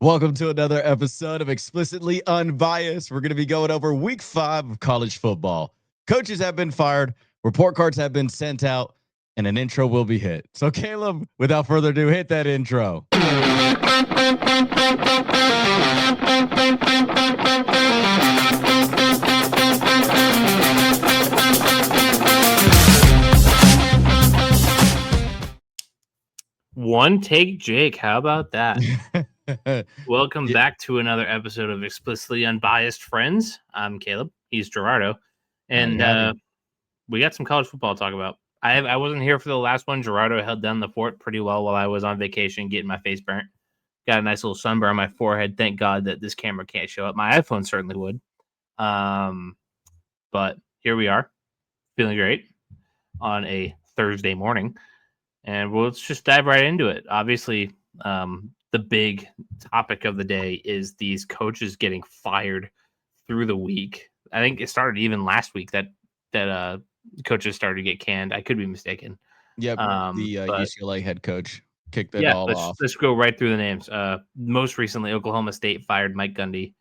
Welcome to another episode of Explicitly Unbiased. We're going to be going over week 5 of college football. Coaches have been fired, report cards have been sent out, and an intro will be hit. So, Caleb, without further ado, hit that intro. One take Jake. How about that? Welcome Yeah. back to another episode of Explicitly Unbiased Friends. I'm Caleb. He's Gerardo. And we got some college football to talk about. I wasn't here for the last one. Gerardo held down the fort pretty well while I was on vacation getting my face burnt. Got a nice little sunburn on my forehead. Thank God that this camera can't show up. My iPhone certainly would. But here we are, feeling great on a Thursday morning. And let's just dive right into it. Obviously, the big topic of the day is these coaches getting fired through the week. I think it started even last week that coaches started to get canned. I could be mistaken. Yep. The But UCLA head coach kicked it yeah, all off. let's go right through the names. Most recently, Oklahoma State fired Mike Gundy.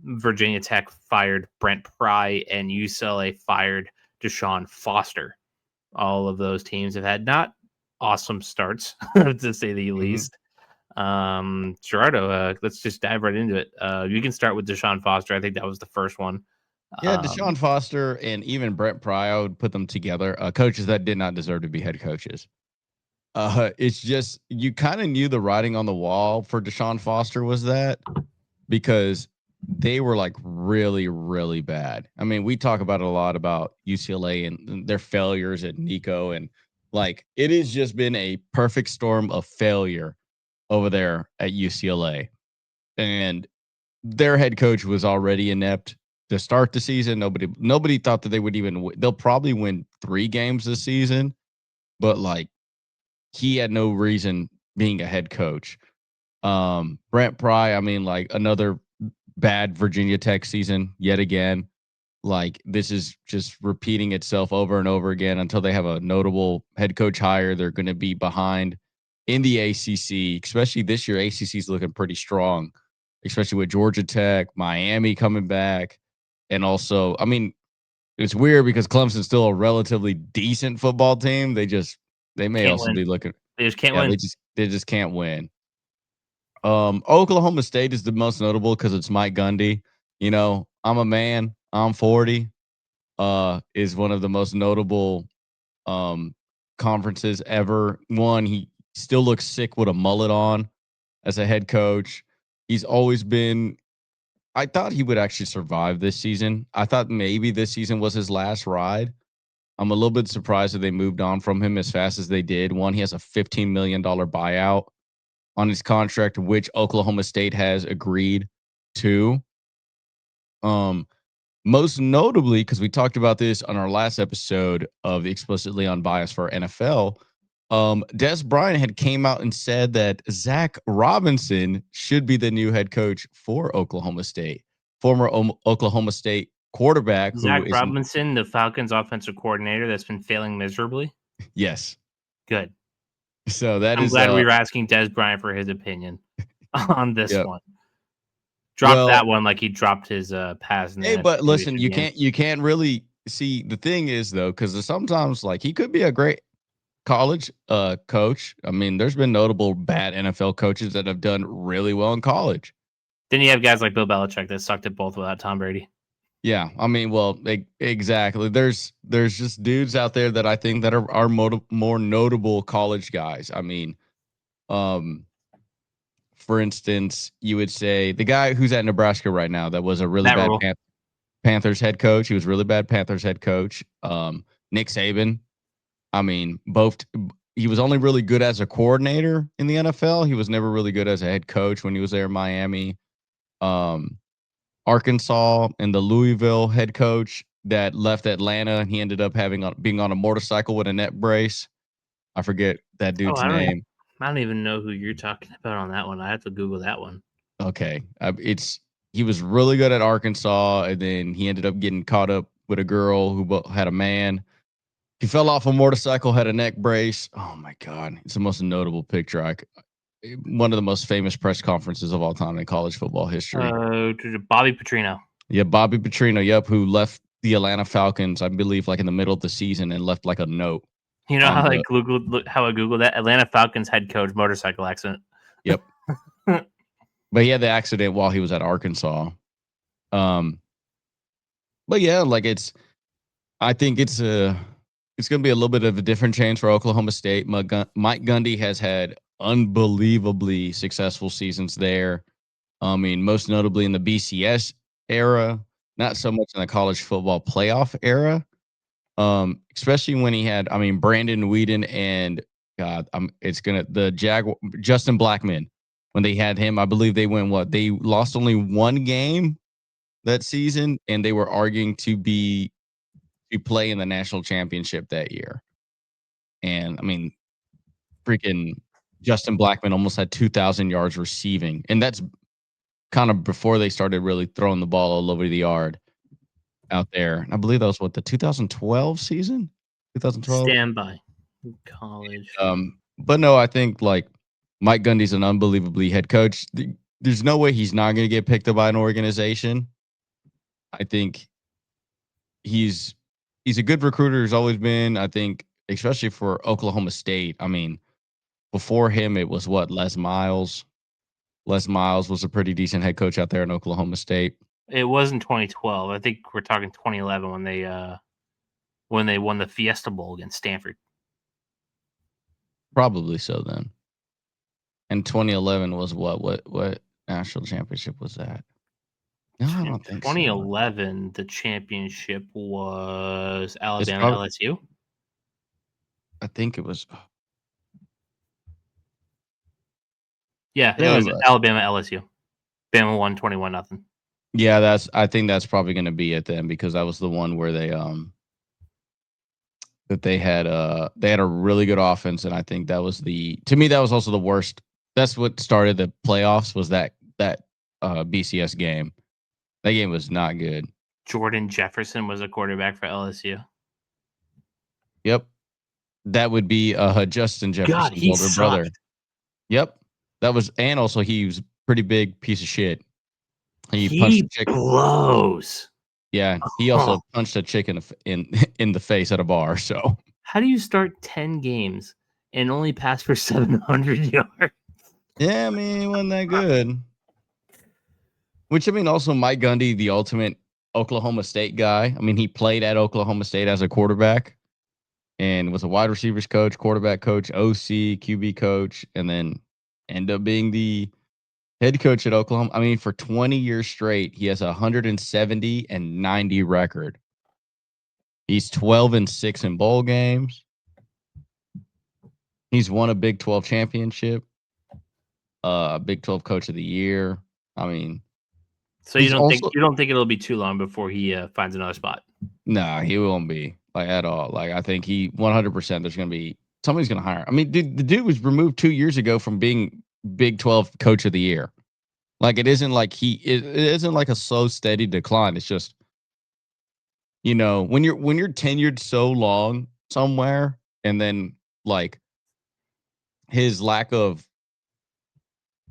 Virginia Tech fired Brent Pry, and UCLA fired Deshaun Foster. All of those teams have had not awesome starts, to say the least. Gerardo, let's just dive right into it. You can start with Deshaun Foster. I think that was the first one. Yeah, Deshaun Foster and even Brent Pry, I would put them together. Coaches that did not deserve to be head coaches. It's just you kind of knew the writing on the wall for Deshaun Foster was that because they were like really, really bad. I mean, we talk about it a lot about UCLA and their failures at Nico, and like it has just been a perfect storm of failure over there at UCLA. And their head coach was already inept to start the season. Nobody thought that they would even they'll probably win 3 games this season, but like he had no reason being a head coach. Brent Pry, I mean, like another bad Virginia Tech season yet again. Like this is just repeating itself over and over again until they have a notable head coach hire. They're going to be behind in the ACC, especially this year. ACC is looking pretty strong, especially with Georgia Tech, Miami coming back, and also, I mean, it's weird because Clemson's still a relatively decent football team. They may Can't also win. be looking. They just can't Yeah, win. they just can't win. Oklahoma State is the most notable because it's Mike Gundy. You know, I'm a man. I'm 40. Is one of the most notable conferences ever. One, he still looks sick with a mullet on as a head coach. He's always been. I thought he would actually survive this season. I thought maybe this season was his last ride. I'm a little bit surprised that they moved on from him as fast as they did. One, he has a $15 million buyout on his contract, which Oklahoma State has agreed to. Most notably, because we talked about this on our last episode of Explicitly Unbiased for NFL, Des Bryant had came out and said that Zach Robinson should be the new head coach for Oklahoma State. Former Oklahoma State quarterback who Zach is Robinson, the Falcons offensive coordinator that's been failing miserably. yes. Good. So that I'm is glad we were asking Des Bryant for his opinion on this yeah. one. Drop Well, that one like he dropped his pass in the hey, NFC but listen, Championship game. you can't really see the thing is though, because sometimes like he could be a great college coach. I mean, there's been notable bad NFL coaches that have done really well in college. Then you have guys like Bill Belichick that sucked at both without Tom Brady. Yeah, I mean, well, exactly. There's just dudes out there that I think that are more notable college guys. I mean, um, for instance, you would say the guy who's at Nebraska right now that was a really That bad rule. Panthers head coach. He was really bad Panthers head coach. Nick Saban. I mean, both. He was only really good as a coordinator in the NFL. He was never really good as a head coach when he was there in Miami. Um, Arkansas and the Louisville head coach that left Atlanta. He ended up being on a motorcycle with a neck brace. I forget that Oh, dude's I name. don't even know who you're talking about on that one. I have to Google that one. Okay, he was really good at Arkansas, and then he ended up getting caught up with a girl who had a man. He fell off a motorcycle, had a neck brace. Oh my god, it's the most notable picture. one of the most famous press conferences of all time in college football history. Bobby Petrino. Yeah, Bobby Petrino. Yep, who left the Atlanta Falcons, I believe, like in the middle of the season, and left like a note. You know how I googled that Atlanta Falcons head coach motorcycle accident. Yep. But he had the accident while he was at Arkansas. But yeah, like I think it's going to be a little bit of a different change for Oklahoma State. Mike Gundy has had unbelievably successful seasons there. I mean, most notably in the BCS era, not so much in the college football playoff era. Especially when he had, I mean, Brandon Whedon and Justin Blackman. When they had him, I believe they went what? They lost only one game that season, and they were arguing to play in the national championship that year. And I mean, freaking Justin Blackman almost had 2,000 yards receiving, and that's kind of before they started really throwing the ball all over the yard out there. And I believe that was what, the 2012 season? 2012? Standby. College. But no, I think like Mike Gundy's an unbelievably head coach. There's no way he's not going to get picked up by an organization. I think he's a good recruiter. He's always been. I think, especially for Oklahoma State. I mean, before him, it was what, Les Miles. Les Miles was a pretty decent head coach out there in Oklahoma State. It was in 2012. I think we're talking 2011 when they won the Fiesta Bowl against Stanford. Probably so then. And 2011 was what national championship was that? No, I don't think 2011, the championship was Alabama LSU. I think it was. Yeah, it was Alabama LSU. Bama won 21-0. Yeah, I think that's probably going to be it then, because that was the one where they had a really good offense, and I think that was to me that was also the worst. That's what started the playoffs, was that BCS game. That game was not good. Jordan Jefferson was a quarterback for LSU. Yep. That would be Justin Jefferson's older brother. Yep. That was, and also he was a pretty big piece of shit. He punched a chick. Blows. Yeah, he also punched a chick in the face at a bar. So how do you start 10 games and only pass for 700 yards? Yeah, I mean, it wasn't that good. Which, I mean, also Mike Gundy, the ultimate Oklahoma State guy. I mean, he played at Oklahoma State as a quarterback and was a wide receivers coach, quarterback coach, OC, QB coach, and then ended up being the head coach at Oklahoma. I mean, for 20 years straight, he has a 170-90 record. He's 12-6 in bowl games. He's won a Big 12 championship, Big 12 Coach of the Year. I mean, so you don't think it'll be too long before he finds another spot? Nah, he won't be at all. I think he 100%. There's going to be somebody's going to hire. I mean, dude, the dude was removed 2 years ago from being Big 12 Coach of the Year. It isn't like it isn't like a slow, steady decline. It's just, when you're tenured so long somewhere, and then his lack of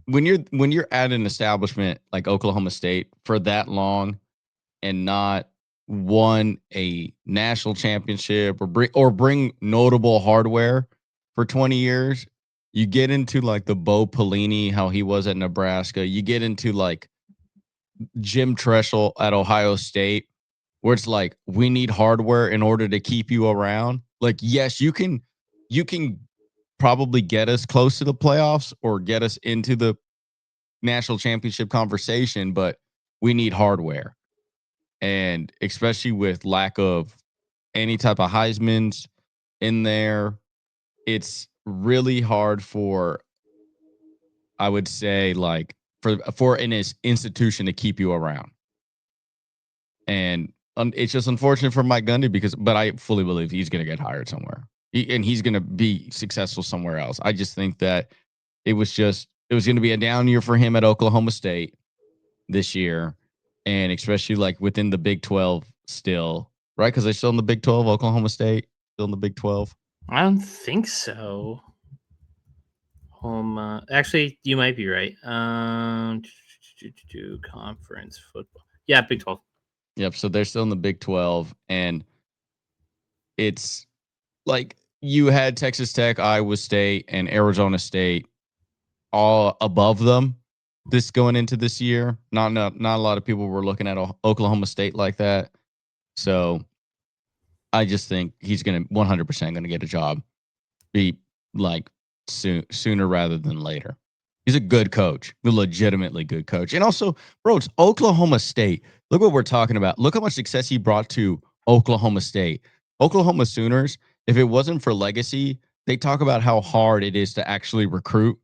when you're at an establishment like Oklahoma State for that long and not won a national championship or bring notable hardware for 20 years, you get into the Bo Pelini, how he was at Nebraska. You get into Jim Tressel at Ohio State, where it's we need hardware in order to keep you around. Yes, you can probably get us close to the playoffs or get us into the national championship conversation, but we need hardware. And especially with lack of any type of Heisman's in there, it's really hard for, I would say, for an institution to keep you around. And it's just unfortunate for Mike Gundy but I fully believe he's going to get hired somewhere. And he's going to be successful somewhere else. I just think that it was going to be a down year for him at Oklahoma State this year. And especially within the Big 12 still, right? Because they're still in the Big 12, Oklahoma State, still in the Big 12. I don't think so. Oklahoma. Actually, you might be right. Conference football. Yeah, Big 12. Yep. So they're still in the Big 12, and it's like you had Texas Tech, Iowa State, and Arizona State all above them this going into this year. Not a lot of people were looking at Oklahoma State like that. So I just think he's gonna 100% gonna get a job. Be like sooner rather than later. He's a good coach, a legitimately good coach. And also, bro, it's Oklahoma State. Look what we're talking about. Look how much success he brought to Oklahoma State. Oklahoma Sooners, if it wasn't for legacy, they talk about how hard it is to actually recruit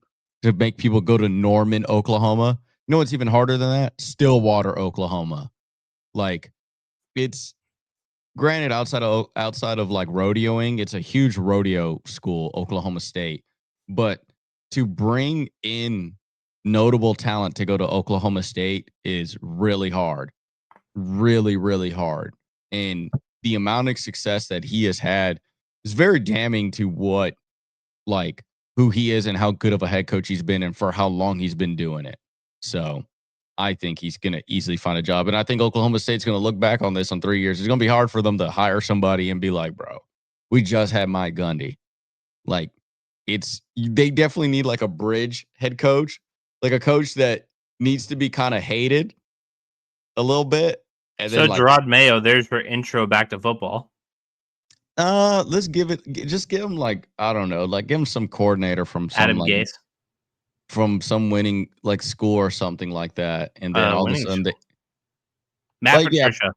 to make people go to Norman, Oklahoma. You know what's even harder than that? Stillwater, Oklahoma. Like it's granted outside of like rodeoing, it's a huge rodeo school, Oklahoma State. But to bring in notable talent to go to Oklahoma State is really hard. Really, really hard. And the amount of success that he has had is very damning to what like who he is and how good of a head coach he's been and for how long he's been doing it. So I think he's going to easily find a job. And I think Oklahoma State's going to look back on this in 3 years. It's going to be hard for them to hire somebody and be like, bro, we just had Mike Gundy. Like, they definitely need like a bridge head coach, like a coach that needs to be kind of hated a little bit. And then So like, Gerard Mayo, there's your intro back to football. let's just give him like, I don't know, like give him some coordinator Adam Gase. from some winning like school or something like that. And then all of a Winning sudden school. Matt like, yeah, Patricia.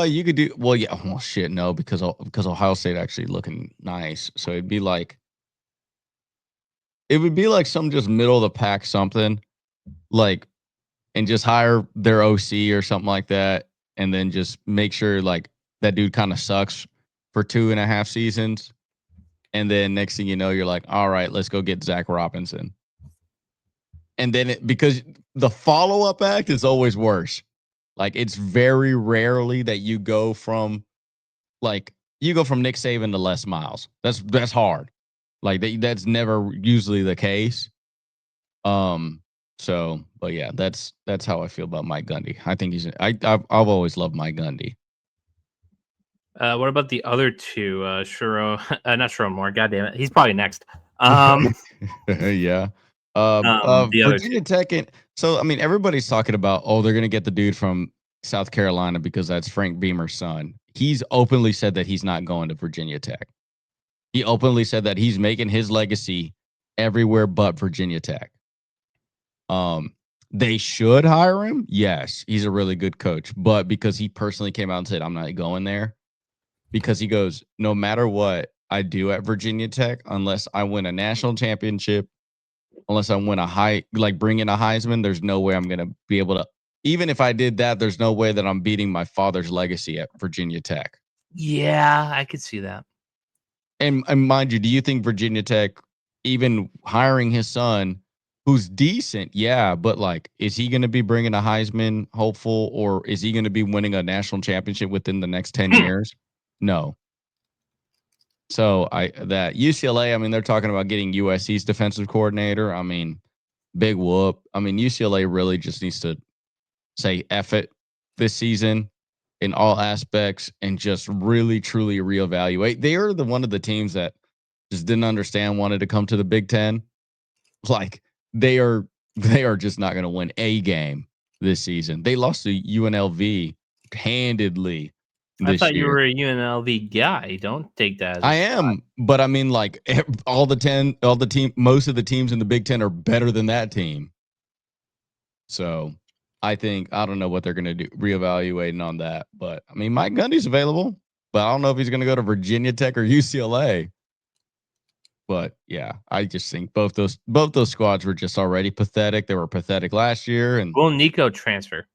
You could do well. Yeah. Well, shit, no, because Ohio State actually looking nice. So it would be like some just middle of the pack something like, and just hire their OC or something like that, and then just make sure like that dude kind of sucks for 2.5 seasons, and then next thing you know, you're like, all right, let's go get Zach Robinson, and then because the follow up act is always worse. Like it's very rarely that you go from Nick Saban to Les Miles. That's hard. Like that's never usually the case. Um. So, but yeah, that's how I feel about Mike Gundy. I think I've always loved Mike Gundy. What about the other two? Shuro, not Sharon Moore. God damn it, he's probably next. Um, Yeah. the other two. Virginia Tech. So I mean, everybody's talking about they're gonna get the dude from South Carolina because that's Frank Beamer's son. He's openly said that he's not going to Virginia Tech. He openly said that he's making his legacy everywhere but Virginia Tech. Um, they should hire him. Yes, he's a really good coach, but because he personally came out and said, I'm not going there, because he goes, no matter what I do at Virginia Tech, unless I win a national championship, unless I win bring in a Heisman, there's no way I'm going to be able to. Even if I did that, there's no way that I'm beating my father's legacy at Virginia Tech. Yeah, I could see that. And mind you, do you think Virginia Tech, even hiring his son, who's decent, yeah, but like, is he going to be bringing a Heisman hopeful, or is he going to be winning a national championship within the next 10 years? No. So that UCLA, I mean, they're talking about getting USC's defensive coordinator. I mean, big whoop. I mean, UCLA really just needs to say F it this season in all aspects and just really truly reevaluate. They are one of the teams that just didn't understand, wanted to come to the Big Ten. Like they are just not going to win a game this season. They lost to UNLV handedly I this thought you year. were a UNLV guy. Don't take that as a I shot. am, but I mean, like most of the teams in the Big Ten are better than that team. So I think I don't know what they're going to do reevaluating on that. But I mean, Mike Gundy's available, but I don't know if he's going to go to Virginia Tech or UCLA. But yeah, I just think both those squads were just already pathetic. They were pathetic last year, and Will Nico transfer?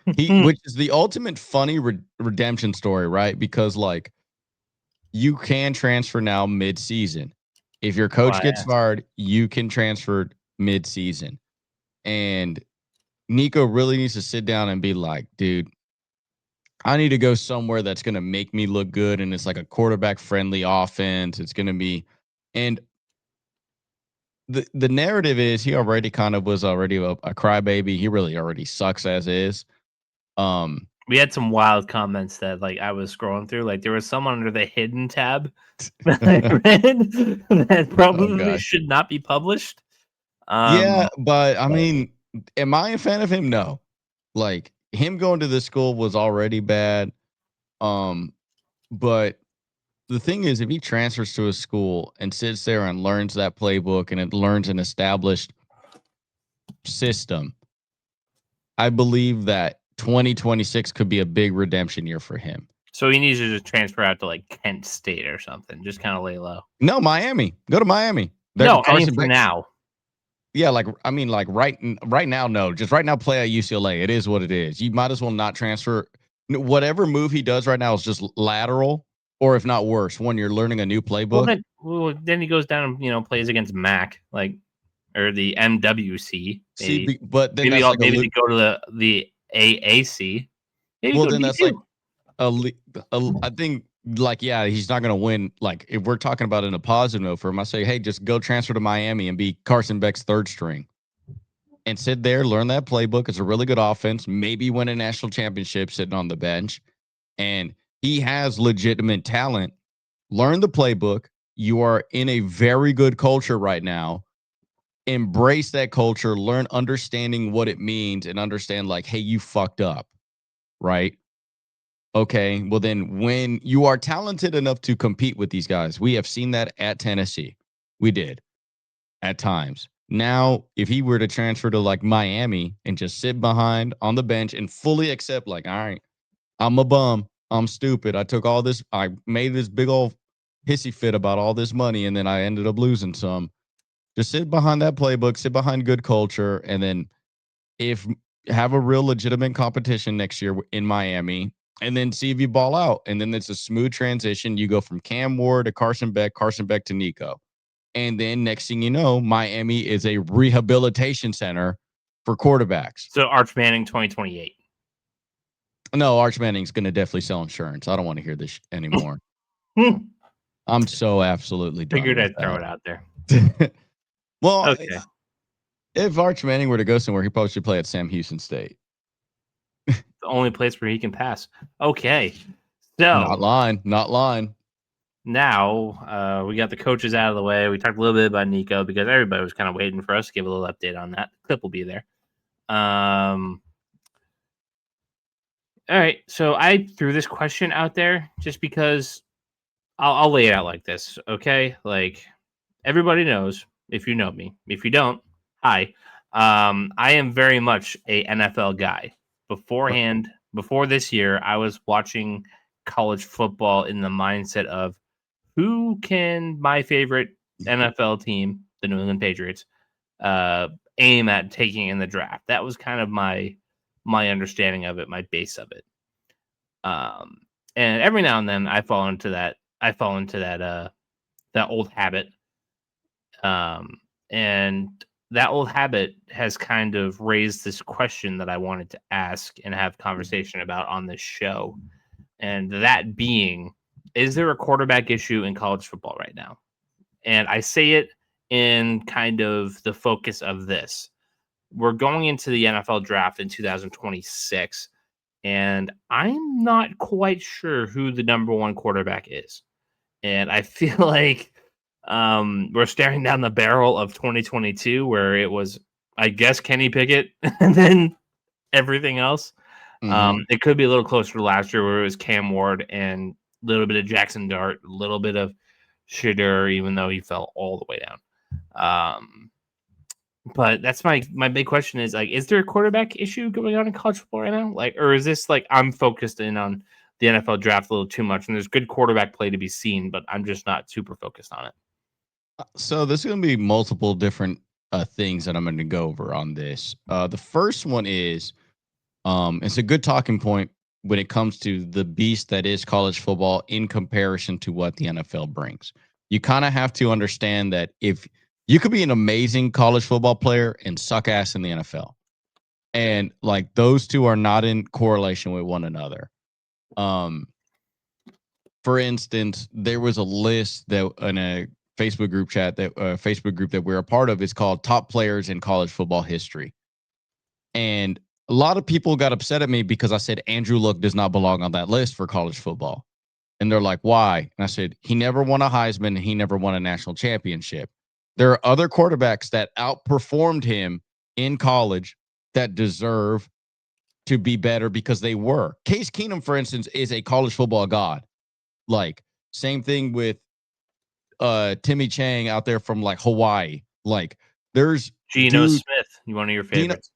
which is the ultimate funny redemption story, right? Because like you can transfer now mid-season. If your coach Why? gets fired, you can transfer mid-season. And Nico really needs to sit down and be like, dude, I need to go somewhere that's going to make me look good. And it's like a quarterback friendly offense. It's going to be, and the narrative is he already kind of was already a crybaby. He really already sucks as is. We had some wild comments that like I was scrolling through. Like there was some under the hidden tab that I read that Oh probably gosh. should not be published. Yeah, but I But mean, am I a fan of him? No. Like him going to this school was already bad. Um, but the thing is, if he transfers to a school and sits there and learns that playbook and it learns an established system, I believe that 2026 could be a big redemption year for him. so he needs to just transfer out to like Kent State or something. Just kind of lay low. No, Miami. Go to Miami. That No, I mean Carson for Beck. now. Yeah, like I mean, like right now, no. Just right now, play at UCLA. It is what it is. You might as well not transfer. Whatever move he does right now is just lateral, or if not worse, when you're learning a new playbook. Well, then he goes down and plays against Mac like or the MWC. See, but then that's like Maybe they go to the AAC. Maybe well, go then that's like D2. I think like yeah, he's not gonna win. Like if we're talking about in a positive note for him, I say, hey, just go transfer to Miami and be Carson Beck's third string. And sit there, learn that playbook. It's a really good offense. Maybe win a national championship sitting on the bench. And he has legitimate talent. Learn the playbook. You are in a very good culture right now. Embrace that culture. Learn understanding what it means and understand, like, hey, you fucked up. Right. Okay. Well, then when you are talented enough to compete with these guys, we have seen that at Tennessee. We did at times. Now, if he were to transfer to like Miami and just sit behind on the bench and fully accept, like, all right, I'm a bum. I'm stupid. I took all this, I made this big old hissy fit about all this money, and then I ended up losing some. Just sit behind that playbook, sit behind good culture, and then if have a real legitimate competition next year in Miami, and then see if you ball out. And then it's a smooth transition. You go from Cam Ward to Carson Beck to Nico. And then next thing you know, Miami is a rehabilitation center for quarterbacks. So Arch Manning 2028. No, Arch Manning's going to definitely sell insurance. I don't want to hear this anymore. I'm so absolutely done Figured with I'd throw it out there. that. Well, Okay. if Arch Manning were to go somewhere, he probably should play at Sam Houston State. The only place where he can pass. Okay. So Not lying. now we got the coaches out of the way. We talked a little bit about Nico because everybody was kind of waiting for us to give a little update on that. The clip will be there. All right. So I threw this question out there just because I'll lay it out like this. Okay. Like everybody knows if you know me. If you don't, hi. I am very much a NFL guy. Beforehand, before this year, I was watching college football in the mindset of who can my favorite NFL team, the New England Patriots, aim at taking in the draft. That was kind of my understanding of it, my base of it. And every now and then I fall into that. That old habit. And that old habit has kind of raised this question that I wanted to ask and have conversation about on this show. And that being, is there a quarterback issue in college football right now? And I say it in kind of the focus of this. We're going into the NFL draft in 2026, and I'm not quite sure who the number one quarterback is. And I feel like we're staring down the barrel of 2022, where it was, I guess, Kenny Pickett and then everything else. It could be a little closer to last year, where it was Cam Ward and a little bit of Jackson Dart, a little bit of Shadur, even though he fell all the way down. But that's my big question is like, is there a quarterback issue going on in college football right now? Like, or is this like I'm focused in on the NFL draft a little too much, and there's good quarterback play to be seen, but I'm just not super focused on it. So there's going to be multiple different things that I'm going to go over on this. The first one is it's a good talking point when it comes to the beast that is college football in comparison to what the NFL brings. You kind of have to understand that if you could be an amazing college football player and suck ass in the NFL, and like those two are not in correlation with one another. Um, for instance, there was a list that in a Facebook group that we're a part of is called Top Players in College Football History. And a lot of people got upset at me because I said Andrew Luck does not belong on that list for college football. And they're like, why? And I said, he never won a Heisman and he never won a national championship. There are other quarterbacks that outperformed him in college that deserve to be better because they were. Case Keenum, for instance, is a college football god. Like, same thing with Timmy Chang out there from like Hawaii. Like, there's Geno Smith, one of your favorites.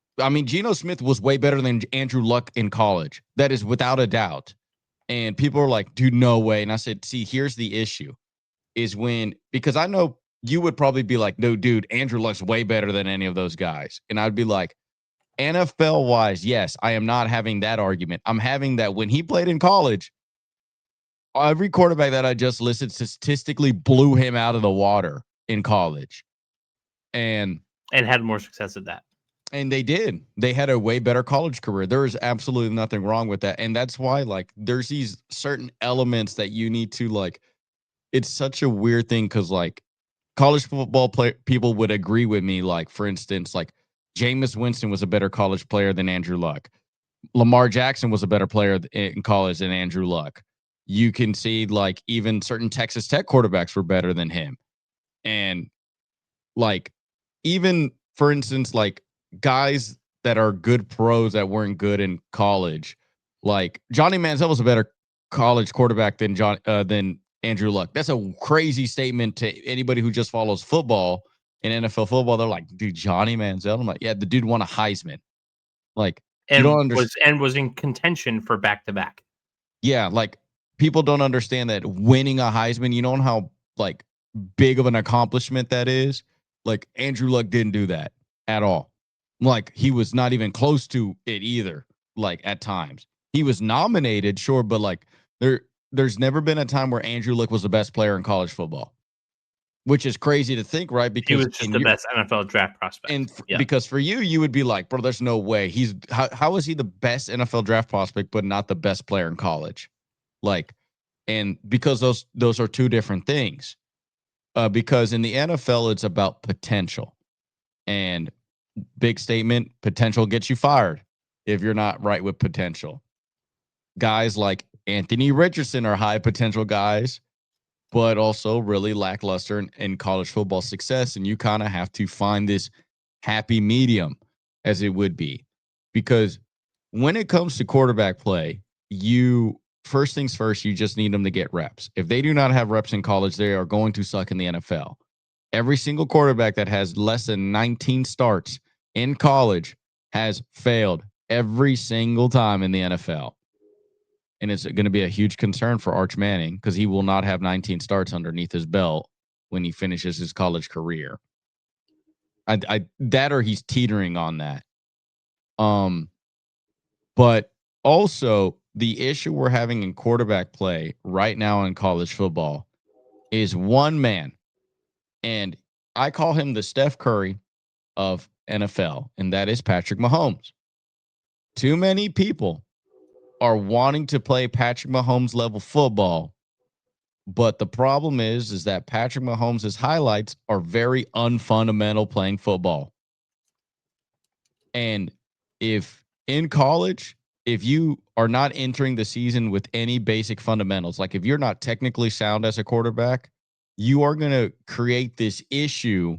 Geno Smith was way better than Andrew Luck in college. That is without a doubt. And people are like, dude, no way. And I said, see, here's the issue is because I know you would probably be like, no, dude, Andrew Luck's way better than any of those guys. And I'd be like, NFL wise, yes, I am not having that argument. I'm having that when he played in college, every quarterback that I just listed statistically blew him out of the water in college. And had more success at that. And they did. They had a way better college career. There is absolutely nothing wrong with that. And that's why, like, there's these certain elements that you need to, like, it's such a weird thing because, like, college football people would agree with me. Like, for instance, like, Jameis Winston was a better college player than Andrew Luck. Lamar Jackson was a better player in college than Andrew Luck. You can see, like, even certain Texas Tech quarterbacks were better than him. And, like, even, for instance, like, guys that are good pros that weren't good in college, like Johnny Manziel was a better college quarterback than Andrew Luck. That's a crazy statement to anybody who just follows football and NFL football. They're like, dude, Johnny Manziel. I'm like, yeah, the dude won a Heisman. Like, and you don't understand, was in contention for back-to-back. Yeah, like people don't understand that winning a Heisman. You know how like big of an accomplishment that is. Like Andrew Luck didn't do that at all. Like he was not even close to it either. Like at times he was nominated, sure, but like there's never been a time where Andrew Luck was the best player in college football, which is crazy to think, right? Because he was just the best NFL draft prospect. And because for you would be like, bro, there's no way how is he the best NFL draft prospect, but not the best player in college? Like, and because those are two different things. Because in the NFL, it's about potential. And big statement, potential gets you fired if you're not right with potential. Guys like Anthony Richardson are high potential guys, but also really lackluster in college football success. And you kind of have to find this happy medium, as it would be. Because when it comes to quarterback play, first things first, you just need them to get reps. If they do not have reps in college, they are going to suck in the NFL. Every single quarterback that has less than 19 starts in college has failed every single time in the NFL. And it's going to be a huge concern for Arch Manning because he will not have 19 starts underneath his belt when he finishes his college career. That or he's teetering on that. But also the issue we're having in quarterback play right now in college football is one man. And I call him the Steph Curry of NFL, and that is Patrick Mahomes. Too many people are wanting to play Patrick Mahomes level football, but the problem is that Patrick Mahomes' highlights are very unfundamental playing football. And if in college, if you are not entering the season with any basic fundamentals, like if you're not technically sound as a quarterback, you are going to create this issue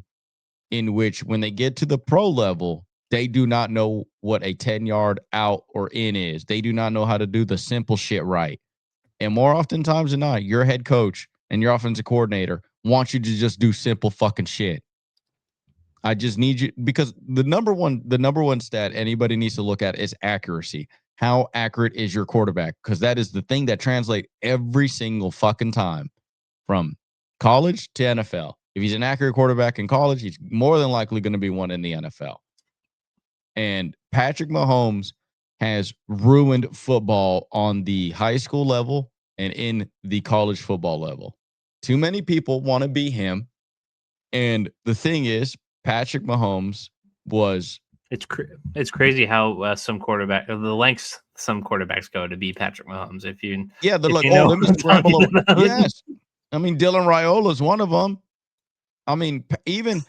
in which when they get to the pro level, they do not know what a 10-yard out or in is. They do not know how to do the simple shit right. And more oftentimes than not, your head coach and your offensive coordinator wants you to just do simple fucking shit. I just need you because the number one stat anybody needs to look at is accuracy. How accurate is your quarterback? Because that is the thing that translates every single fucking time from college to NFL. If he's an accurate quarterback in college, he's more than likely going to be one in the NFL. And Patrick Mahomes has ruined football on the high school level and in the college football level. Too many people want to be him. And the thing is, Patrick Mahomes was. It's crazy how some quarterback, the lengths some quarterbacks go to be Patrick Mahomes. They're like, let me scramble. Yes. I mean, Dylan Raiola is one of them. I mean, even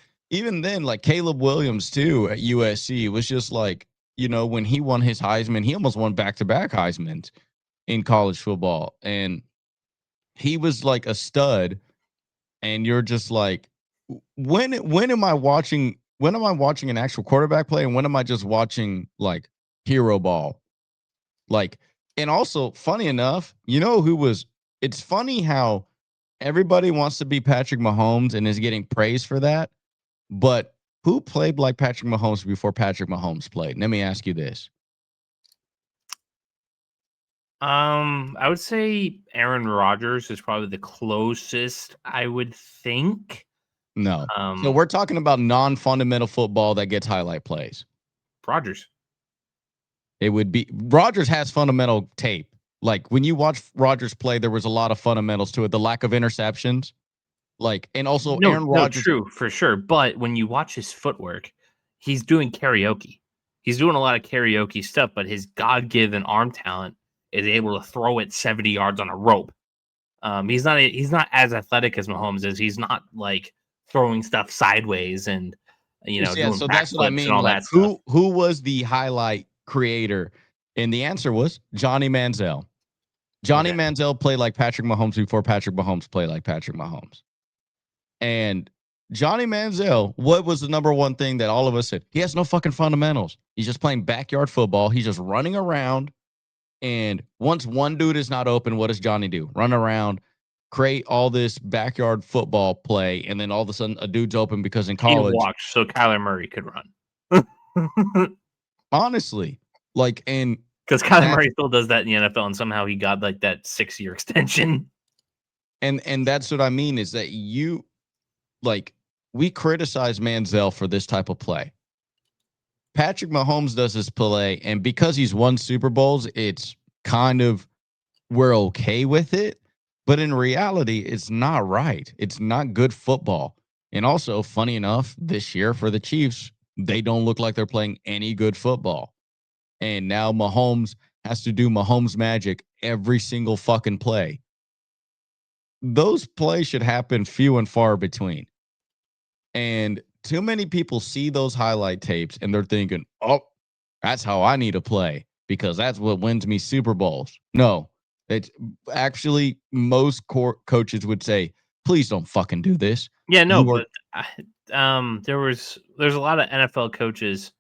then, like Caleb Williams too at USC was just like, when he won his Heisman, he almost won back-to-back Heismans in college football, and he was like a stud. And you're just like, when am I watching? When am I watching an actual quarterback play, and when am I just watching like hero ball? Like, and also, funny enough, who was? It's funny how everybody wants to be Patrick Mahomes and is getting praised for that, but who played like Patrick Mahomes before Patrick Mahomes played? Let me ask you this. I would say Aaron Rodgers is probably the closest, I would think. No. So we're talking about non-fundamental football that gets highlight plays. Rodgers. It would be Rodgers has fundamental tape. Like when you watch Rodgers play, there was a lot of fundamentals to it. The lack of interceptions, and also Aaron Rodgers. True for sure. But when you watch his footwork, he's doing karaoke. He's doing a lot of karaoke stuff, but his God-given arm talent is able to throw it 70 yards on a rope. He's not as athletic as Mahomes is. He's not like throwing stuff sideways and doing so that's what I mean. And all like that stuff. who was the highlight creator? And the answer was Johnny Manziel. Johnny Manziel played like Patrick Mahomes before Patrick Mahomes played like Patrick Mahomes. And Johnny Manziel, what was the number one thing that all of us said? He has no fucking fundamentals. He's just playing backyard football. He's just running around. And once one dude is not open, what does Johnny do? Run around, create all this backyard football play, and then all of a sudden a dude's open because in college, he walked so Kyler Murray could run. Honestly, and because Kyler Murray still does that in the NFL, and somehow he got like that 6-year extension. And that's what I mean is that we criticize Manziel for this type of play. Patrick Mahomes does this play, and because he's won Super Bowls, it's kind of we're okay with it. But in reality, it's not right. It's not good football. And also, funny enough, this year for the Chiefs, they don't look like they're playing any good football. And now Mahomes has to do Mahomes magic every single fucking play. Those plays should happen few and far between. And too many people see those highlight tapes and they're thinking, oh, that's how I need to play because that's what wins me Super Bowls. No, it's actually most coaches would say, please don't fucking do this. Yeah, no, but there's a lot of NFL coaches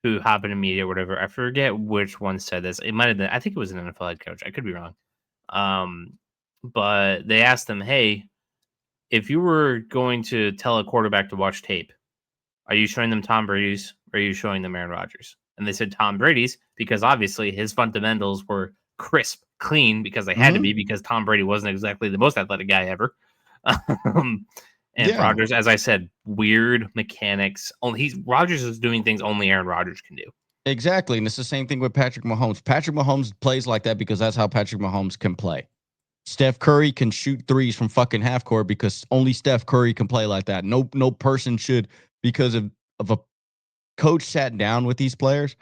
who hop into media or whatever. I forget which one said this. It might have been, I think it was an NFL head coach. I could be wrong. But they asked them, hey, if you were going to tell a quarterback to watch tape, are you showing them Tom Brady's or are you showing them Aaron Rodgers? And they said Tom Brady's because obviously his fundamentals were crisp, clean because they had to be because Tom Brady wasn't exactly the most athletic guy ever. Rodgers, as I said, weird mechanics. Rodgers is doing things only Aaron Rodgers can do. Exactly. And it's the same thing with Patrick Mahomes. Patrick Mahomes plays like that because that's how Patrick Mahomes can play. Steph Curry can shoot threes from fucking half court because only Steph Curry can play like that. No person should, because of a coach sat down with these players.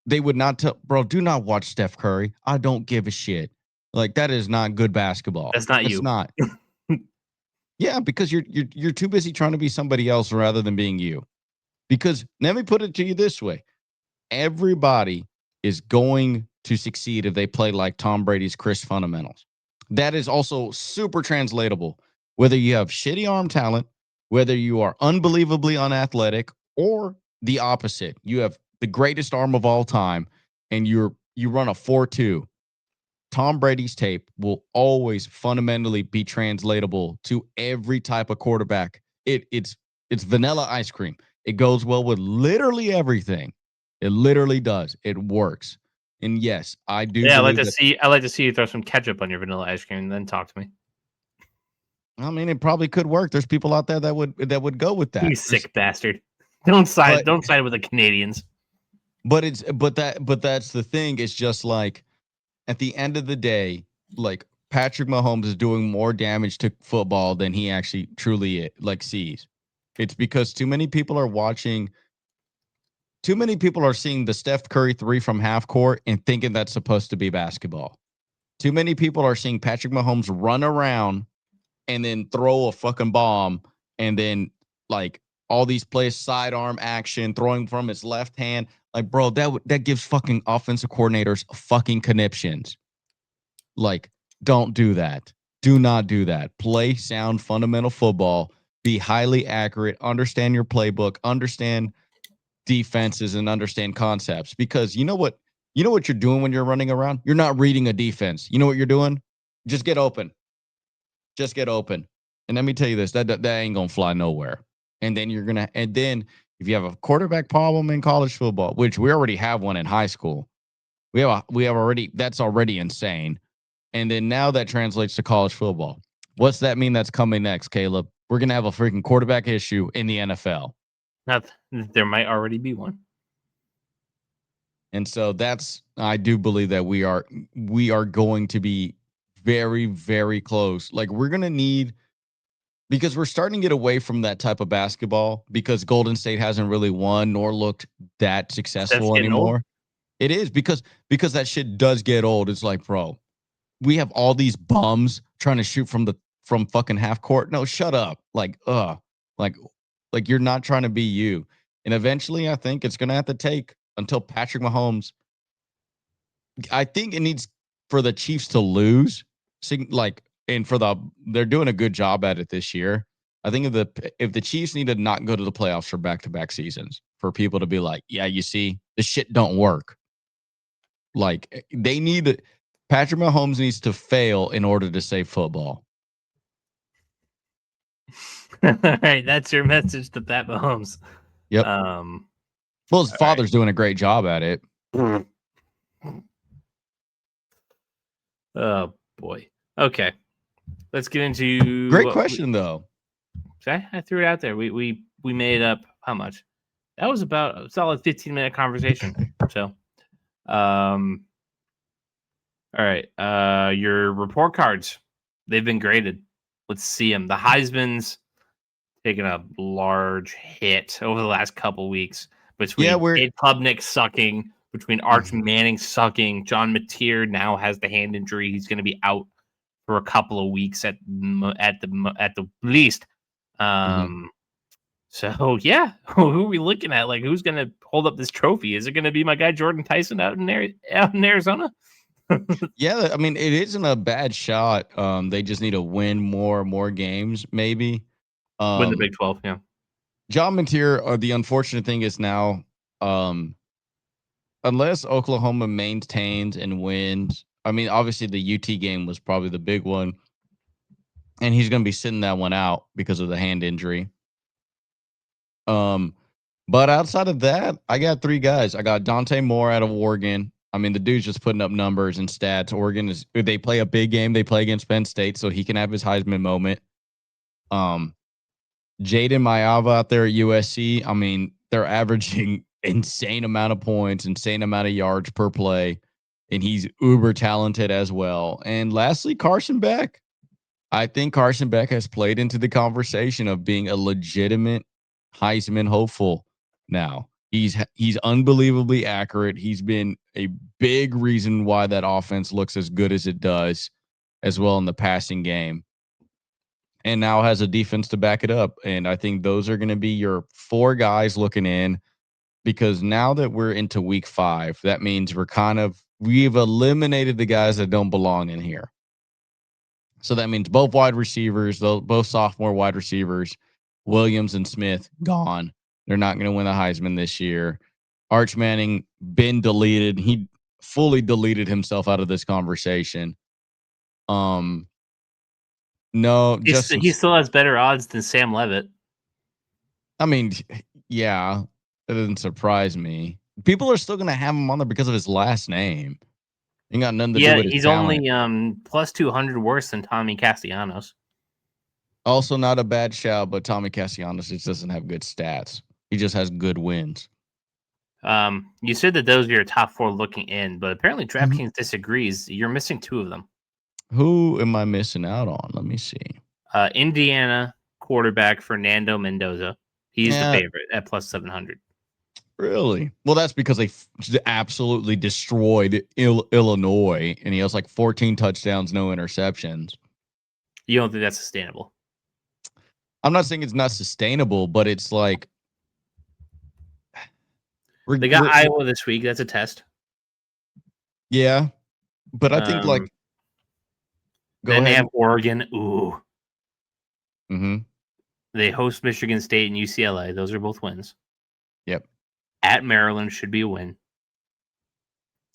They would not tell, bro, do not watch Steph Curry. I don't give a shit. Like, that is not good basketball. That's not you. It's not. Yeah, because you're too busy trying to be somebody else rather than being you. Because let me put it to you this way. Everybody is going to succeed if they play like Tom Brady's crisp fundamentals. That is also super translatable. Whether you have shitty arm talent, whether you are unbelievably unathletic, or the opposite. You have the greatest arm of all time, and you run a 4.2. Tom Brady's tape will always fundamentally be translatable to every type of quarterback. It's vanilla ice cream. It goes well with literally everything. It literally does. It works. And yes, I do. Yeah, I like to see you throw some ketchup on your vanilla ice cream and then talk to me. I mean, it probably could work. There's people out there that would go with that. You sick bastard. Don't side with the Canadians. But that's the thing. It's just like at the end of the day, like Patrick Mahomes is doing more damage to football than he actually truly sees. It's because too many people are seeing the Steph Curry 3 from half court and thinking that's supposed to be basketball. Too many people are seeing Patrick Mahomes run around and then throw a fucking bomb and then like all these plays, sidearm action, throwing from his left hand. Like, bro, that gives fucking offensive coordinators fucking conniptions. Like, don't do that. Do not do that. Play sound fundamental football. Be highly accurate. Understand your playbook. Understand defenses and understand concepts. Because you know what you're doing when you're running around. You're not reading a defense. You know what you're doing? Just get open. Just get open. And let me tell you this: that ain't gonna fly nowhere. And then if you have a quarterback problem in college football, which we already have one in high school, we have already that's already insane. And then now that translates to college football. What's that mean that's coming next, Caleb? We're going to have a freaking quarterback issue in the NFL. Not there might already be one. And so I do believe that we are going to be very, very close. Like we're going to need, because we're starting to get away from that type of basketball because Golden State hasn't really won nor looked that That's successful getting old. anymore. It is because that shit does get old. It's like, bro, we have all these bums trying to shoot from fucking half court. No, shut up. Like like you're not trying to be you. And eventually I think it's gonna have to take until Patrick Mahomes. I think it needs for the Chiefs to lose. Like, and they're doing a good job at it this year. I think if the Chiefs need to not go to the playoffs for back-to-back seasons, for people to be like, yeah, you see, this shit don't work. Like they need Patrick Mahomes needs to fail in order to save football. All right, that's your message to Pat Mahomes. Yep. Well, his father's doing a great job at it. Oh boy. Okay, let's get into great question though. I threw it out there. We made up how much? That was about a solid 15-minute conversation. So, all right. Your report cards, they've been graded. Let's see them. The Heisman's taken a large hit over the last couple weeks between Cade Klubnik sucking, between Arch Manning sucking. John Mateer now has the hand injury. He's going to be out for a couple of weeks at the least. So yeah, who are we looking at? Like, who's going to hold up this trophy? Is it going to be my guy Jordan Tyson out in Arizona? Yeah, I mean, it isn't a bad shot. They just need to win more games, maybe. Win the Big 12, yeah. John Mateer, the unfortunate thing is now, unless Oklahoma maintains and wins, I mean, obviously the UT game was probably the big one, and he's going to be sitting that one out because of the hand injury. But outside of that, I got three guys. I got Dante Moore out of Oregon. I mean, the dude's just putting up numbers and stats. Oregon they play a big game. They play against Penn State, so he can have his Heisman moment. Jaden Mayava out there at USC. I mean, they're averaging insane amount of points, insane amount of yards per play, and he's uber talented as well. And lastly, Carson Beck. I think Carson Beck has played into the conversation of being a legitimate Heisman hopeful now. He's unbelievably accurate. He's been a big reason why that offense looks as good as it does, as well in the passing game. And now has a defense to back it up. And I think those are going to be your four guys looking in, because now that we're into week 5, that means we've eliminated the guys that don't belong in here. So that means both wide receivers, both sophomore wide receivers, Williams and Smith, gone. They're not going to win the Heisman this year. Arch Manning been deleted. He fully deleted himself out of this conversation. No, he still has better odds than Sam Levitt. I mean, yeah, that doesn't surprise me. People are still going to have him on there because of his last name. He got nothing to do with his he's talent. only plus 200 worse than Tommy Castellanos. Also not a bad shout, but Tommy Castellanos just doesn't have good stats. He just has good wins. You said that those are your top 4 looking in, but apparently DraftKings disagrees. You're missing 2 of them. Who am I missing out on? Let me see. Indiana quarterback Fernando Mendoza. He's the favorite at plus 700. Really? Well, that's because they absolutely destroyed Illinois, and he has like 14 touchdowns, no interceptions. You don't think that's sustainable? I'm not saying it's not sustainable, but it's like They got Iowa this week. That's a test. Yeah, but I think like go then ahead. they have Oregon. Ooh. Mm-hmm. They host Michigan State and UCLA. Those are both wins. Yep. At Maryland should be a win.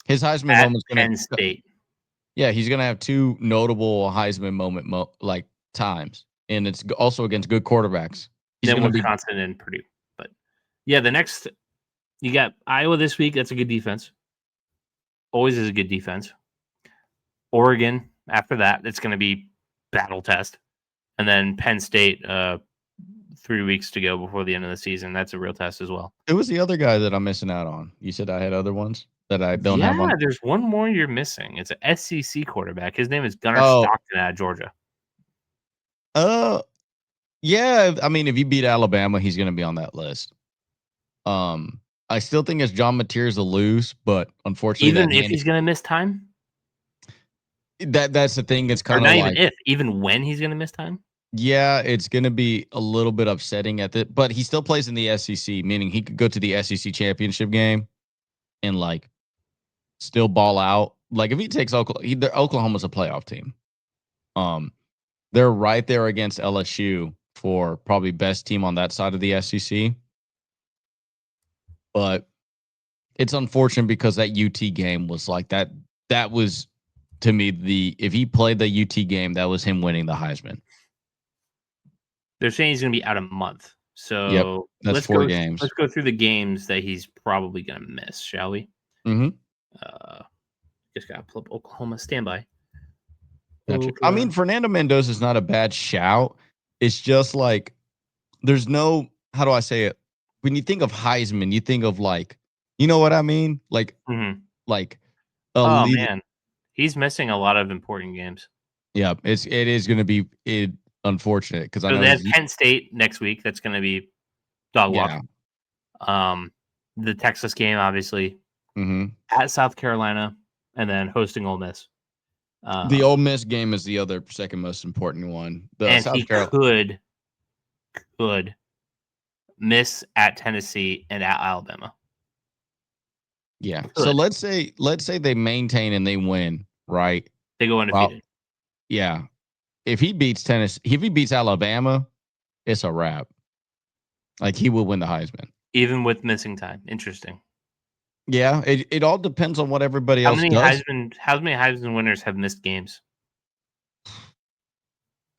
His Heisman At moment's Penn State. Yeah, he's gonna have two notable Heisman moment like times, and it's also against good quarterbacks. He's then gonna Wisconsin and Purdue. But yeah, the next you got Iowa this week. That's a good defense. Always is a good defense. Oregon after that, it's going to be battle test, and then Penn State. 3 weeks to go before the end of the season. That's a real test as well. It was the other guy that I'm missing out on. You said I had other ones that I don't have on. Yeah, there's one more you're missing. It's an SEC quarterback. His name is Gunnar Stockton out of Georgia. Yeah. I mean, if you beat Alabama, he's going to be on that list. I still think it's John Mateers to lose, but unfortunately, even if he's going to miss time, that's the thing. It's kind of not like even when he's going to miss time. Yeah, it's going to be a little bit upsetting but he still plays in the SEC, meaning he could go to the SEC championship game and like still ball out. Like if he takes Oklahoma's a playoff team. They're right there against LSU for probably best team on that side of the SEC. But it's unfortunate because that UT game was like that. That was to me if he played the UT game, that was him winning the Heisman. They're saying he's going to be out a month. So yep, that's 4 games. Let's go through the games that he's probably going to miss, shall we? Mm-hmm. Just got to pull up Oklahoma. Standby. Gotcha. I mean, Fernando Mendoza is not a bad shout. It's just like there's no, how do I say it? When you think of Heisman, you think of like, you know what I mean? Like, like, man, he's missing a lot of important games. Yeah, it is going to be unfortunate because I know they have Penn State next week. That's going to be dog walk. The Texas game, obviously, at South Carolina, and then hosting Ole Miss. The Ole Miss game is the other second most important one. He could miss at Tennessee and at Alabama. Yeah. So let's say they maintain and they win, right? They go undefeated. Yeah. If he beats Tennessee, if he beats Alabama, it's a wrap. Like he will win the Heisman. Even with missing time. Interesting. Yeah, it all depends on what everybody else does. How many Heisman winners have missed games?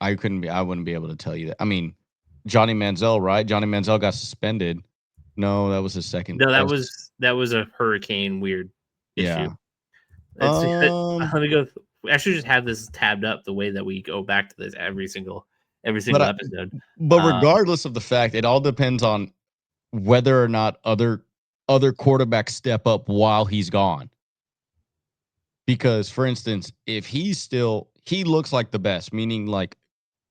I wouldn't be able to tell you that. I mean, Johnny Manziel, right? Johnny Manziel got suspended. No, that was his second. No, that was a hurricane weird issue. Yeah. Let me go. I should just have this tabbed up the way that we go back to this every single episode. But regardless of the fact, it all depends on whether or not other quarterbacks step up while he's gone. Because, for instance, if he looks like the best, meaning like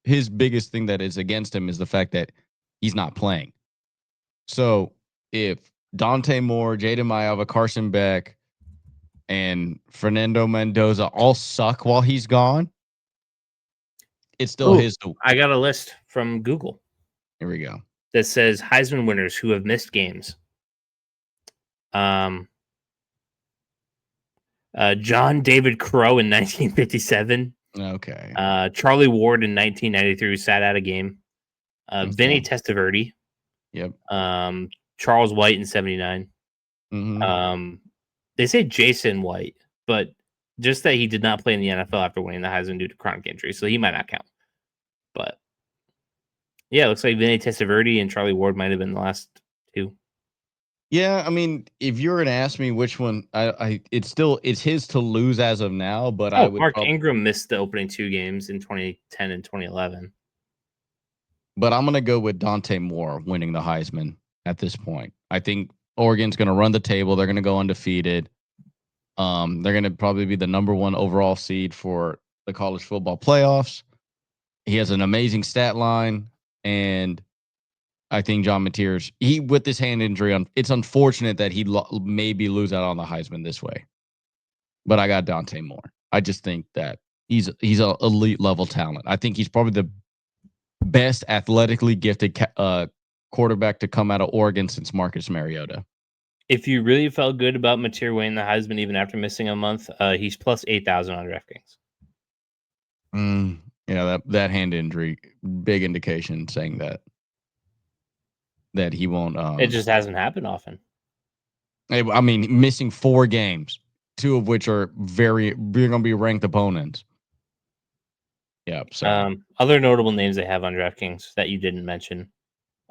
his biggest thing that is against him is the fact that he's not playing. So if Dante Moore, Jaden Maiava, Carson Beck, and Fernando Mendoza all suck while he's gone, it's still his. I got a list from Google. Here we go. That says Heisman winners who have missed games. John David Crow in 1957. Okay. Charlie Ward in 1993 who sat out a game. Vinny Testaverde. Yep. Charles White in 79. Mm-hmm. They say Jason White, but just that he did not play in the NFL after winning the Heisman due to chronic injury, so he might not count. But yeah, it looks like Vinny Testaverde and Charlie Ward might have been the last 2. Yeah, I mean, if you were going to ask me which one, it's his to lose as of now. But I would. Mark Ingram missed the opening 2 games in 2010 and 2011. But I'm going to go with Dante Moore winning the Heisman at this point. I think Oregon's going to run the table. They're going to go undefeated. They're going to probably be the number 1 overall seed for the college football playoffs. He has an amazing stat line, and I think John Mateers, with this hand injury, it's unfortunate that he maybe lose out on the Heisman this way. But I got Dante Moore. I just think that he's an elite level talent. I think he's probably best athletically gifted quarterback to come out of Oregon since Marcus Mariota. If you really felt good about Mateer winning the Heisman even after missing a month, he's plus 8,000 on DraftKings. Yeah, that hand injury, big indication saying that he won't. It just hasn't happened often. I mean, missing 4 games, 2 of which are they're going to be ranked opponents. Yeah. So other notable names they have on DraftKings that you didn't mention.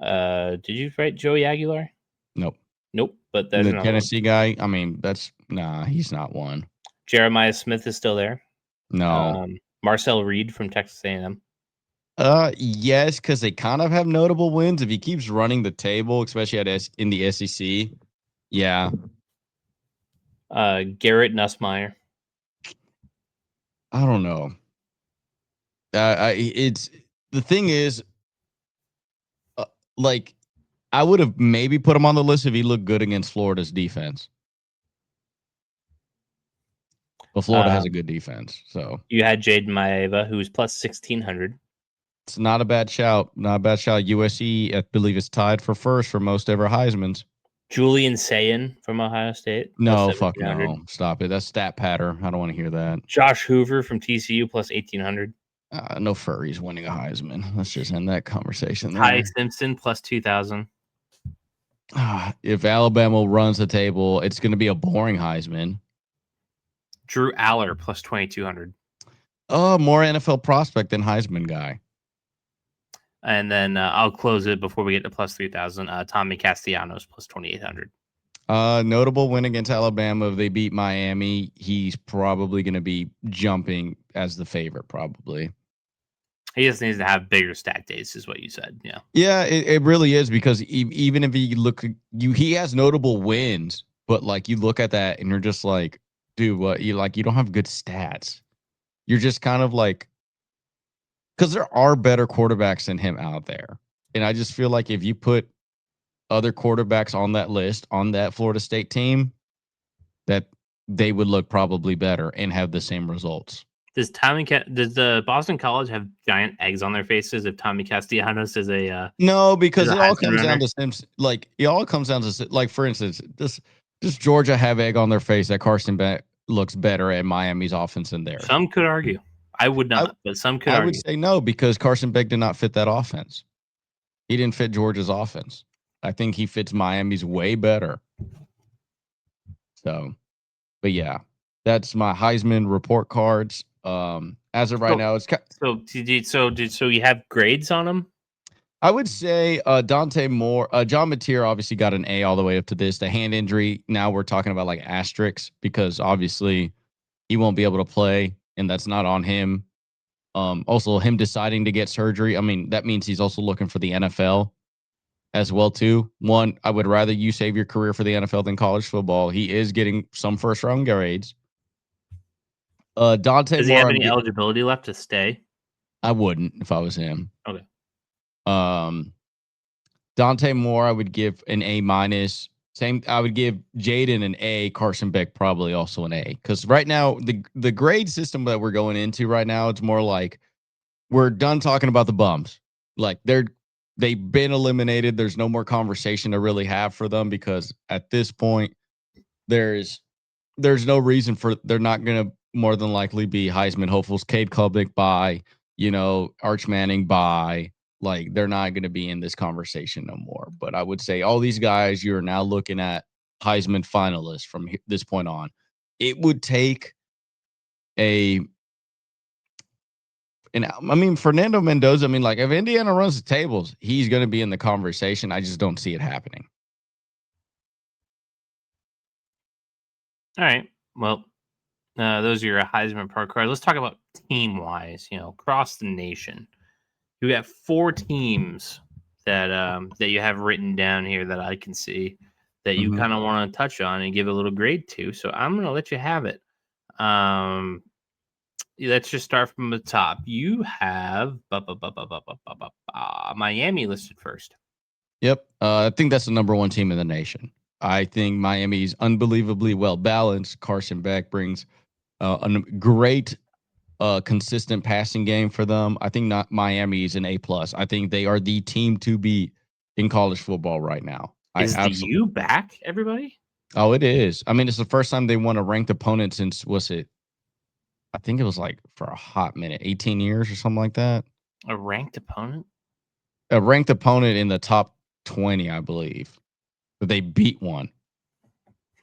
Did you write Joey Aguilar? nope. Nope. But there's The another Tennessee guy. I mean, he's not one. one. Jeremiah Smith is still there. No. Marcel Reed from Texas A&M. Yes, because they kind of have notable wins. If he keeps running the table, especially in the SEC, yeah. Garrett Nussmeier. I don't know. It's the thing is, like, I would have maybe put him on the list if he looked good against Florida's defense. But Florida has a good defense, so you had Jaden Maeva, who's plus 1,600. it's not a bad shout. Not a bad shout. USC, I believe, is tied for first for most ever Heisman's. Julian Sayin from Ohio State. No, fuck no. Stop it. That's stat patter. I don't want to hear that. Josh Hoover from TCU plus 1,800. No furries winning a Heisman. Let's just end that conversation Ty there. Simpson plus 2,000. If Alabama runs the table, it's going to be a boring Heisman. Drew Aller plus 2,200. More NFL prospect than Heisman guy. And then I'll close it before we get to plus 3,000. Tommy Castellanos plus 2,800. Notable win against Alabama. If they beat Miami, he's probably going to be jumping as the favorite, probably. He just needs to have bigger stat days, is what you said. Yeah. Yeah, it really is, because even if you look, he has notable wins, but like you look at that and you're just like, dude, what you don't have good stats. You're just kind of like, because there are better quarterbacks than him out there. And I just feel like if you put other quarterbacks on that list, on that Florida State team, that they would look probably better and have the same results. Does the Boston College have giant eggs on their faces if Tommy Castellanos is a no, because it all comes runner? down to it all comes down to, like, for instance, does Georgia have egg on their face that Carson Beck looks better at Miami's offense than theirs? Some could argue. I would not, but some could argue. I would say no, because Carson Beck did not fit that offense. He didn't fit Georgia's offense. I think he fits Miami's way better. So, but yeah, that's my Heisman report cards. As of right now, it's so you have grades on them. I would say Dante Moore, John Mateer obviously got an A all the way up to this. The hand injury, now we're talking about like asterisks, because obviously he won't be able to play, and that's not on him. Also, him deciding to get surgery, I mean, that means he's also looking for the NFL as well too. One, I would rather you save your career for the NFL than college football. He is getting some first round grades. Dante Does he have any eligibility left to stay? I wouldn't if I was him. Okay. Dante Moore, I would give an A minus. Same, I would give Jaden an A. Carson Beck probably also an A. Because right now, the grade system that we're going into right now, it's more like we're done talking about the bums. Like they've been eliminated. There's no more conversation to really have for them, because at this point, there's no reason for, they're not going to more than likely be Heisman hopefuls. Cade Klubnik, bye. Arch Manning, bye. Like, they're not going to be in this conversation no more. But I would say all these guys, you're now looking at Heisman finalists from this point on. It would take Fernando Mendoza, like, if Indiana runs the tables, he's going to be in the conversation. I just don't see it happening. All right. Well, those are your Heisman Park cards. Let's talk about team-wise, across the nation. You got 4 teams that you have written down here that I can see that you kind of want to touch on and give a little grade to. So I'm going to let you have it. Let's just start from the top. You have Miami listed first. Yep. I think that's the number 1 team in the nation. I think Miami's unbelievably well balanced. Carson Beck brings a great consistent passing game for them. I think not Miami is an A+. I think they are the team to beat in college football right now. I Is the absolutely. U back, everybody? Oh, it is. I mean, it's the first time they won a ranked opponent since, was it? I think it was like for a hot minute, 18 years or something like that. A ranked opponent? A ranked opponent in the top 20, I believe. But they beat one.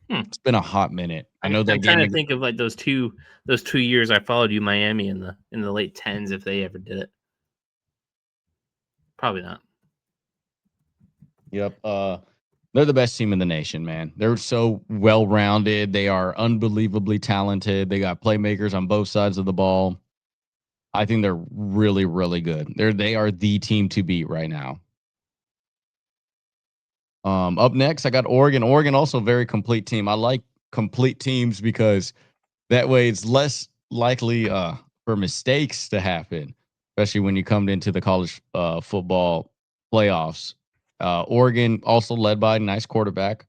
It's been a hot minute. I know that I'm trying game. to think of like those 2 years I followed you, Miami in the late tens, if they ever did it. Probably not. Yep. They're the best team in the nation, man. They're so well rounded. They are unbelievably talented. They got playmakers on both sides of the ball. I think they're really, really good. They are the team to beat right now. Up next, I got Oregon. Oregon also a very complete team. I like complete teams because that way it's less likely for mistakes to happen, especially when you come into the college football playoffs. Oregon also led by a nice quarterback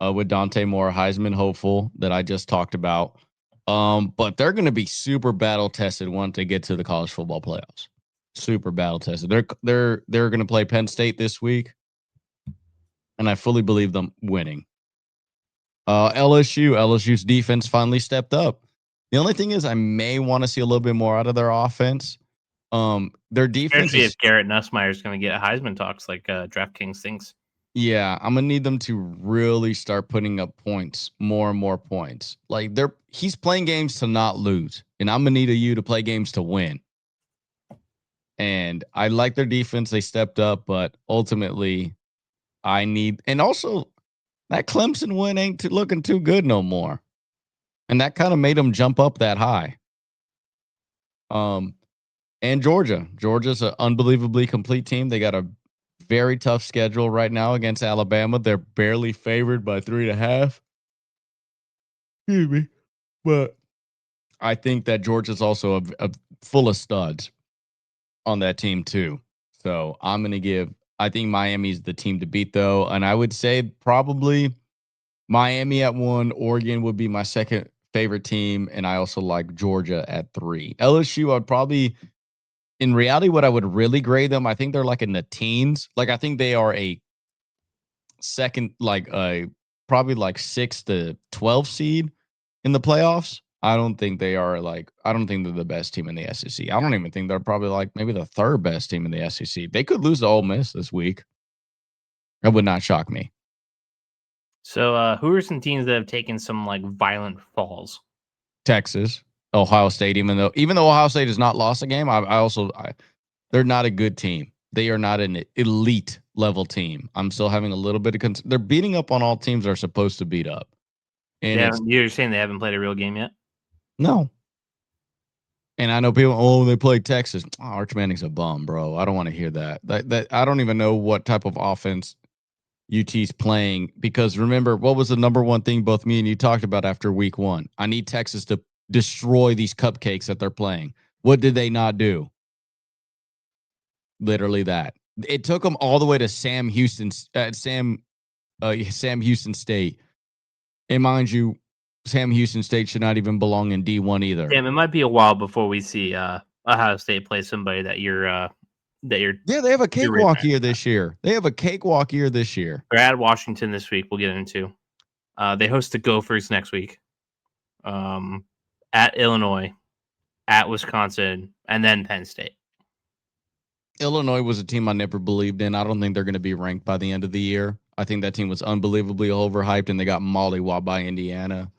with Dante Moore, Heisman hopeful that I just talked about. But they're going to be super battle tested once they get to the college football playoffs. Super battle tested. They're going to play Penn State this week, and I fully believe them winning. LSU's defense finally stepped up. The only thing is, I may want to see a little bit more out of their offense. Their defense Especially is, if Garrett Nussmeier is going to get Heisman talks like DraftKings thinks. yeah, I'm gonna need them to really start putting up points, more and more points. Like he's playing games to not lose, and I'm gonna need you to play games to win. And I like their defense; they stepped up, but ultimately, I need, and also that Clemson win ain't looking too good no more, and that kind of made them jump up that high. And Georgia's an unbelievably complete team. They got a very tough schedule right now against Alabama. They're barely favored by 3.5. Excuse me. But I think that Georgia's also a full of studs on that team too. So I'm going to I think Miami's the team to beat though. And I would say probably Miami at 1, Oregon would be my second favorite team. And I also like Georgia at 3. LSU, I'd probably, in reality, what I would really grade them, I think they're like in the teens. Like I think they are a second, like probably like 6 to 12 seed in the playoffs. I don't think they're the best team in the SEC. I don't even think they're probably like maybe the third best team in the SEC. They could lose to Ole Miss this week. That would not shock me. So who are some teams that have taken some like violent falls? Texas, Ohio State, even though Ohio State has not lost a game, they're not a good team. They are not an elite level team. I'm still having a little bit of they're beating up on all teams they're supposed to beat up. And You're saying they haven't played a real game yet? No. And I know people, they played Texas. Oh, Arch Manning's a bum, bro. I don't want to hear that. That I don't even know what type of offense UT's playing, because remember, what was the number one thing both me and you talked about after week 1? I need Texas to destroy these cupcakes that they're playing. What did they not do? Literally that. It took them all the way to Sam Houston State. And mind you, Sam Houston State should not even belong in D1 either. Damn, it might be a while before we see Ohio State play somebody that you're. Yeah, they have a cakewalk year this year. They're at Washington this week. We'll get into. They host the Gophers next week. At Illinois, at Wisconsin, and then Penn State. Illinois was a team I never believed in. I don't think they're going to be ranked by the end of the year. I think that team was unbelievably overhyped, and they got mollywopped by Indiana.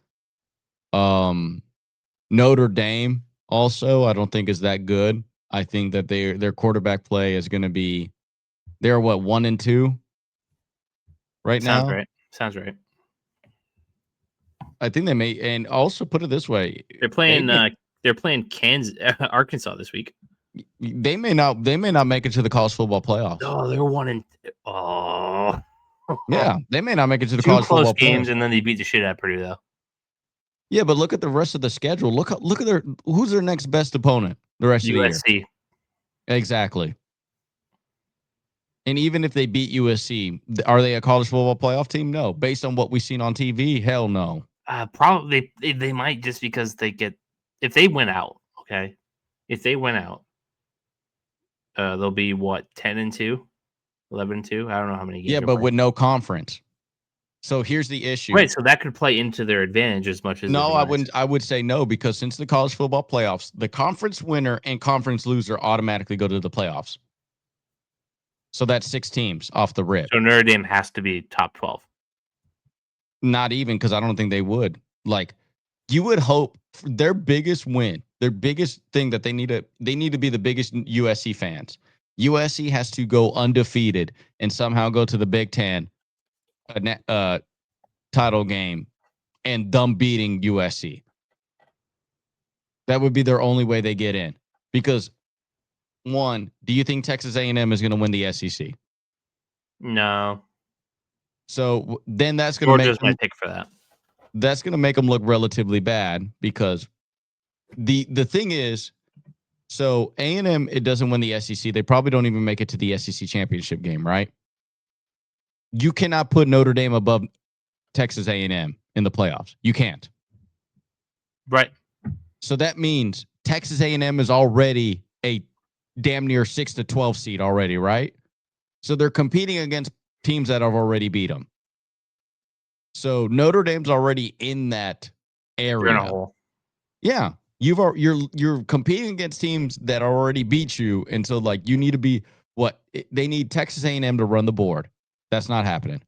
Notre Dame also, I don't think is that good. I think that their quarterback play is going to be, they're 1-2 right now. Sounds right. I think they may, and also put it this way, They're playing Kansas, Arkansas this week. They may not make it to the college football playoffs. Oh, they're 1 Oh, yeah, they may not make it to the 2 college close football games, playoffs. and then they beat the shit out of Purdue though. Yeah, but look at the rest of the schedule. Look at who's their next best opponent the rest of the year. USC. Exactly. And even if they beat USC, are they a college football playoff team? No. Based on what we've seen on TV, hell no. Probably they might, just because if they win out. Okay. If they win out, they'll be what, 10-2, 11-2? I don't know how many games. Yeah, but with no conference. So here's the issue. Right, so that could play into their advantage as much as No, I wouldn't. I would say no, because since the college football playoffs, the conference winner and conference loser automatically go to the playoffs. So that's 6 teams off the rip. So Notre Dame has to be top 12. Not even, because I don't think they would. Like, you would hope for their biggest win, their biggest thing that they need to be the biggest USC fans. USC has to go undefeated and somehow go to the Big Ten title game and them beating USC. That would be their only way they get in. Because, one, do you think Texas A&M is going to win the SEC? No. So then that's going to make Georgia's my pick for that. That's going to make them look relatively bad, because the thing is, so A&M, it doesn't win the SEC. They probably don't even make it to the SEC championship game, right? You cannot put Notre Dame above Texas A&M in the playoffs. You can't. Right. So that means Texas A&M is already a damn near 6-12 seed already, right? So they're competing against teams that have already beat them. So Notre Dame's already in that area. You're in a hole. Yeah, you're competing against teams that already beat you, and so like you need to be they need Texas A&M to run the board. That's not happening.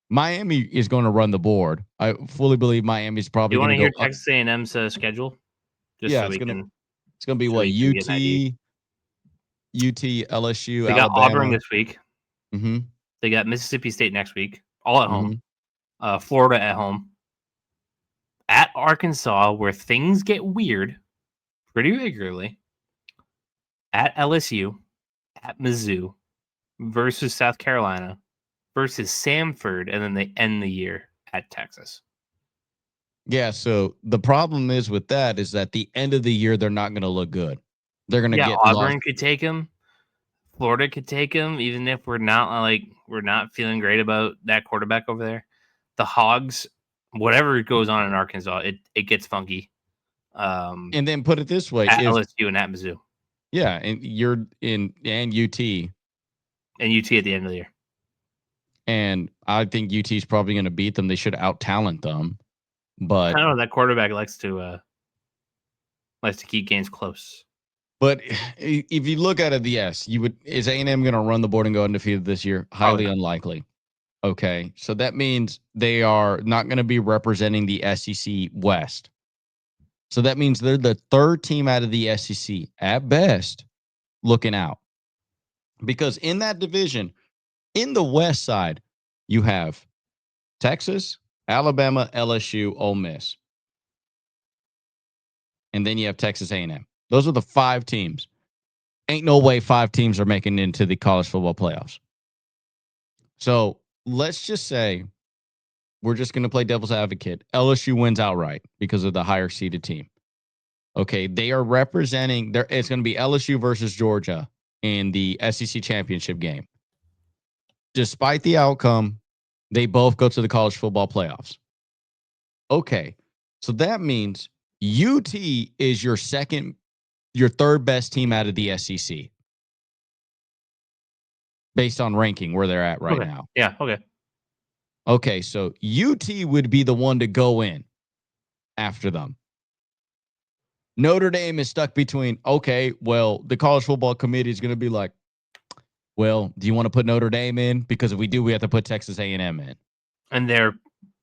Miami is going to run the board. I fully believe Miami's probably going to go. You want to hear Texas A&M's schedule? Just Yeah, so it's we going can. to be so what, we can get an idea. UT, LSU, They got Alabama. Auburn this week. Mm-hmm. They got Mississippi State next week, all at Mm-hmm. home. Florida at home. At Arkansas, where things get weird pretty regularly. At LSU, at Mizzou, versus South Carolina, versus Samford, and then they end the year at Texas. Yeah, so the problem is with that is that the end of the year they're not going to look good. They're going to get Auburn lost. could take him. Florida could take him, even if we're not feeling great about that quarterback over there. The Hogs, whatever goes on in Arkansas, it gets funky. And then put it this way: at LSU and at Mizzou. Yeah, and you're in and UT. And UT at the end of the year. And I think UT's probably going to beat them. They should out-talent them. But I don't know, that quarterback likes to keep games close. But if you look at it, yes, is A&M going to run the board and go undefeated this year? Highly unlikely. Okay, so that means they are not going to be representing the SEC West. So that means they're the third team out of the SEC at best looking out. Because in that division, in the West side, you have Texas, Alabama, LSU, Ole Miss. And then you have Texas A&M. Those are the 5 teams. Ain't no way 5 teams are making it into the college football playoffs. So let's just say we're just going to play devil's advocate. LSU wins outright because of the higher seeded team. Okay, they are representing it's going to be LSU versus Georgia in the SEC championship game. Despite the outcome, they both go to the college football playoffs. Okay, so that means UT is your third best team out of the SEC based on ranking where they're at right now. Yeah, okay. Okay, so UT would be the one to go in after them. Notre Dame is stuck between, okay, well, the college football committee is going to be like, well, do you want to put Notre Dame in? Because if we do, we have to put Texas A&M in. And they're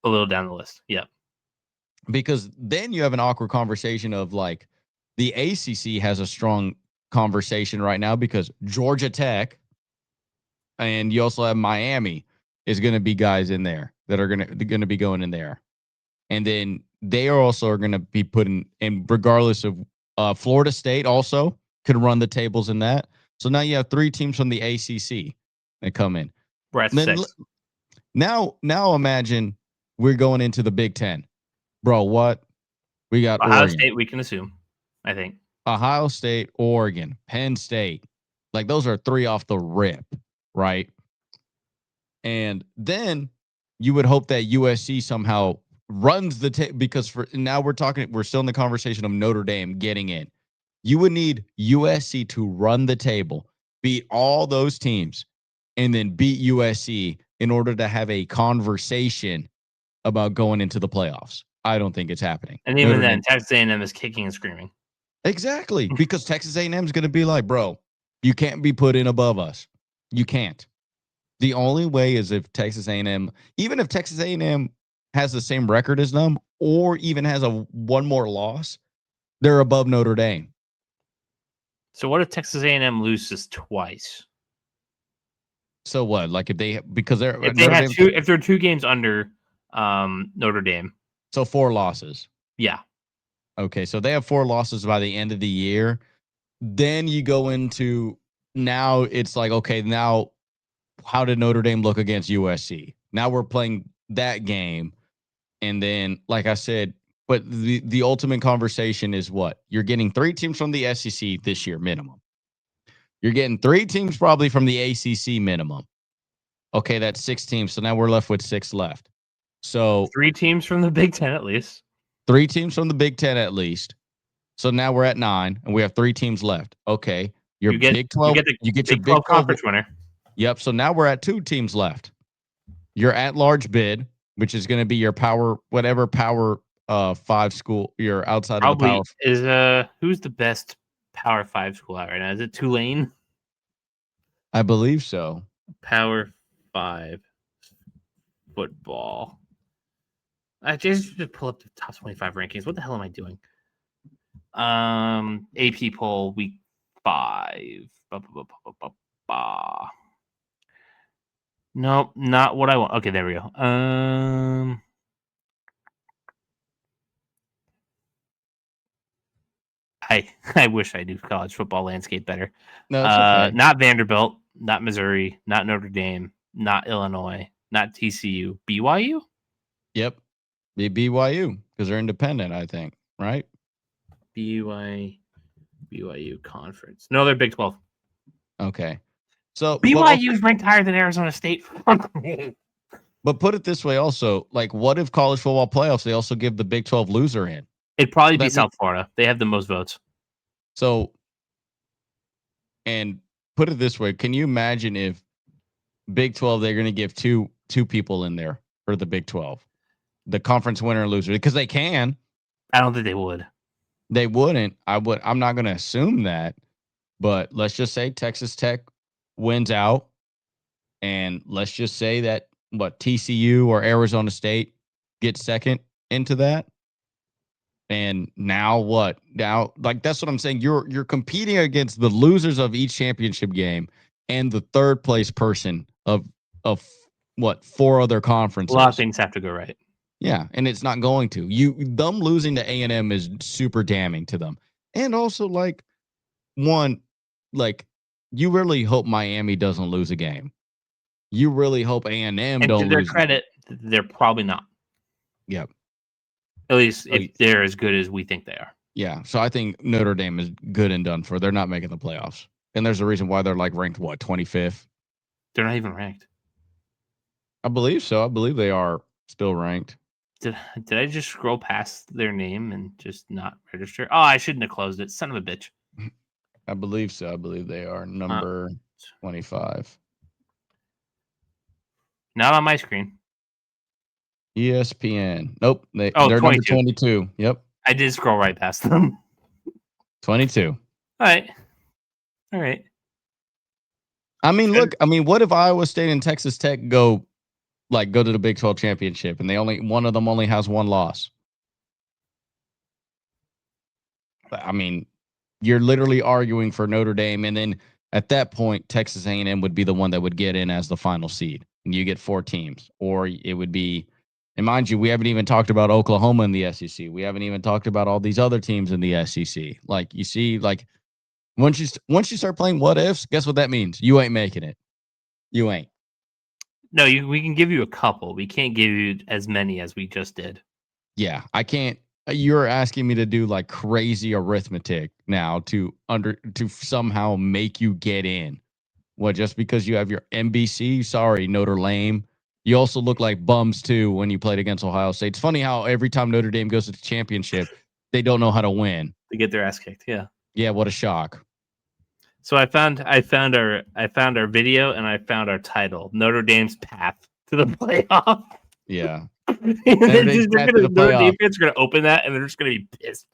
a little down the list. Yeah. Because then you have an awkward conversation of like, the ACC has a strong conversation right now because Georgia Tech and you also have Miami is going to be guys in there that are going to be going in there. And then they are also going to be putting in, regardless of Florida State also could run the tables in that. So now you have 3 teams from the ACC that come in. We're at 6. Now imagine we're going into the Big Ten. Bro, what? We got Ohio Oregon. State, we can assume, I think. Ohio State, Oregon, Penn State. Like those are 3 off the rip, right? And then you would hope that USC somehow runs the because for now we're still in the conversation of Notre Dame getting in. You would need USC to run the table, beat all those teams, and then beat USC in order to have a conversation about going into the playoffs. I don't think it's happening. And even Notre then, Dame. Texas A&M is kicking and screaming. Exactly, because Texas A&M is going to be like, bro, you can't be put in above us. You can't. The only way is if Texas A&M, even if Texas A&M has the same record as them, or even has a one more loss, they're above Notre Dame. So what if Texas A&M loses twice? So what? Like if they because they're If they Notre had Dame, if they're 2 games under Notre Dame. so 4 losses. Yeah. Okay, so they have 4 losses by the end of the year. Then you go into now it's like, okay, now how did Notre Dame look against USC? Now we're playing that game. And then, like I said, but the ultimate conversation is what? You're getting 3 teams from the SEC this year minimum. You're getting 3 teams probably from the ACC minimum. Okay, that's 6 teams. So now we're left with 6 left. So 3 teams from the Big Ten at least. 3 teams from the Big Ten at least. So now we're at 9, and we have 3 teams left. Okay, your Big 12, you get your Big 12 Big 12 conference winner. Yep. So now we're at 2 teams left. Your at-large bid, which is going to be your whatever power 5 school you're outside of the Probably power. is who's the best Power 5 school out right now? Is it Tulane? I believe so. Power 5 football. I just pull up the top 25 rankings. What the hell am I doing? AP poll week 5. Nope, not what I want. Okay, there we go. I wish I knew college football landscape better. No, it's okay. Not Vanderbilt, not Missouri, not Notre Dame, not Illinois, not TCU, BYU. Yep. The BYU because they're independent, I think, right? BYU conference. No, they're Big 12. Okay. So BYU is ranked higher than Arizona State. but put it this way also, like what if college football playoffs they also give the Big 12 loser in? It'd probably So be that means South Florida. They have the most votes. so and put it this way, can you imagine if Big 12 they're going to give two people in there for the Big 12? The conference winner and loser because they can. I don't think they would. They wouldn't. I'm not going to assume that, but let's just say Texas Tech wins out, and let's just say that what TCU or Arizona State gets second into that. And now what? Now, like that's what I'm saying. You're competing against the losers of each championship game and the third place person of what 4 other A conferences. lot of things have to go right. Yeah, and it's not going to. Them losing to A&M is super damning to them. And also like one like you really hope Miami doesn't lose a game. You really hope A&M And to don't their lose. credit, they're probably not. Yep. At least So, if they're as good as we think they are. yeah. So I think Notre Dame is good and done for. They're not making the playoffs. And there's a reason why they're like ranked what, 25th? They're not even ranked. I believe so. I believe they are still ranked. Did I just scroll past their name and just not register? Oh, I shouldn't have closed it. Son of a bitch. I believe so. I believe they are number 25. Not on my screen. ESPN. Nope. They're 22. number 22. Yep. I did scroll right past them. 22. All right. I mean, look, what if Iowa State and Texas Tech go to the Big 12 championship and one of them only has 1 loss? I mean, you're literally arguing for Notre Dame, and then at that point, Texas A&M would be the one that would get in as the final seed, and you get 4 teams, or it would be. And mind you, we haven't even talked about Oklahoma in the SEC. We haven't even talked about all these other teams in the SEC. Like you see, like once you start playing what ifs, guess what that means? You ain't making it. You ain't. No, we can give you a couple. We can't give you as many as we just did. Yeah, I can't. You're asking me to do like crazy arithmetic now to somehow make you get in. What, just because you have your NBC? Sorry, Notre Dame. You also look like bums too when you played against Ohio State. It's funny how every time Notre Dame goes to the championship, they don't know how to win. They get their ass kicked. Yeah. Yeah, what a shock. So I found our video and I found our title, Notre Dame's path to the playoff. Yeah. Notre Dame fans are gonna open that and they're just gonna be pissed.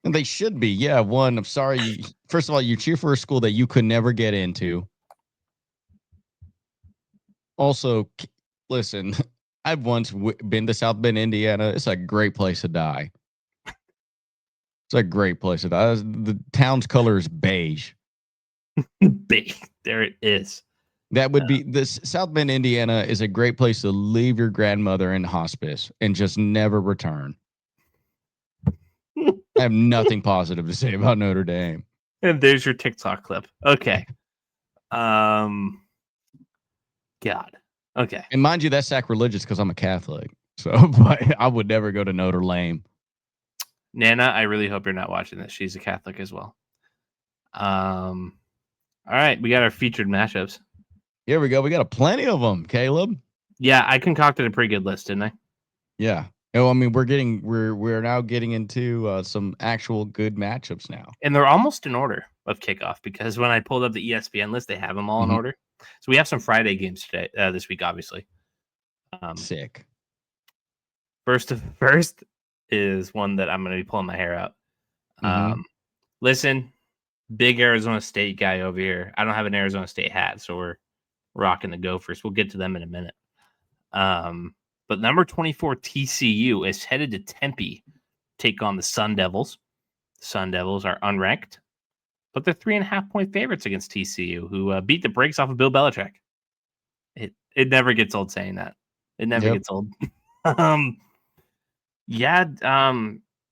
And they should be. Yeah, one, I'm sorry. First of all, you cheer for a school that you could never get into. Also, listen, I've once been to South Bend, Indiana. It's a great place to die. It's a great place to die. The town's color is beige. Big. There it is. That would be this. South Bend, Indiana is a great place to leave your grandmother in hospice and just never return. I have nothing positive to say about Notre Dame. And there's your TikTok clip. Okay. God. Okay. And mind you, that's sacrilegious because I'm a Catholic. So, but I would never go to Notre Dame. Nana, I really hope you're not watching this. She's a Catholic as well. All right, we got our featured matchups. Here we go. We got a plenty of them, Caleb. Yeah, I concocted a pretty good list, didn't I? Yeah. Oh, I mean, we're now getting into some actual good matchups now, and they're almost in order of kickoff because when I pulled up the ESPN list, they have them all in order. So we have some Friday games today, this week, obviously. Sick. First is one that I'm going to be pulling my hair out. Listen, big Arizona State guy over here. I don't have an Arizona State hat, so we're rocking the Gophers. We'll get to them in a minute. But number 24 TCU is headed to Tempe, take on the Sun Devils. The Sun Devils are unranked, but they're 3.5-point favorites against TCU, who beat the brakes off of Bill Belichick. It never gets old saying that. It never gets old.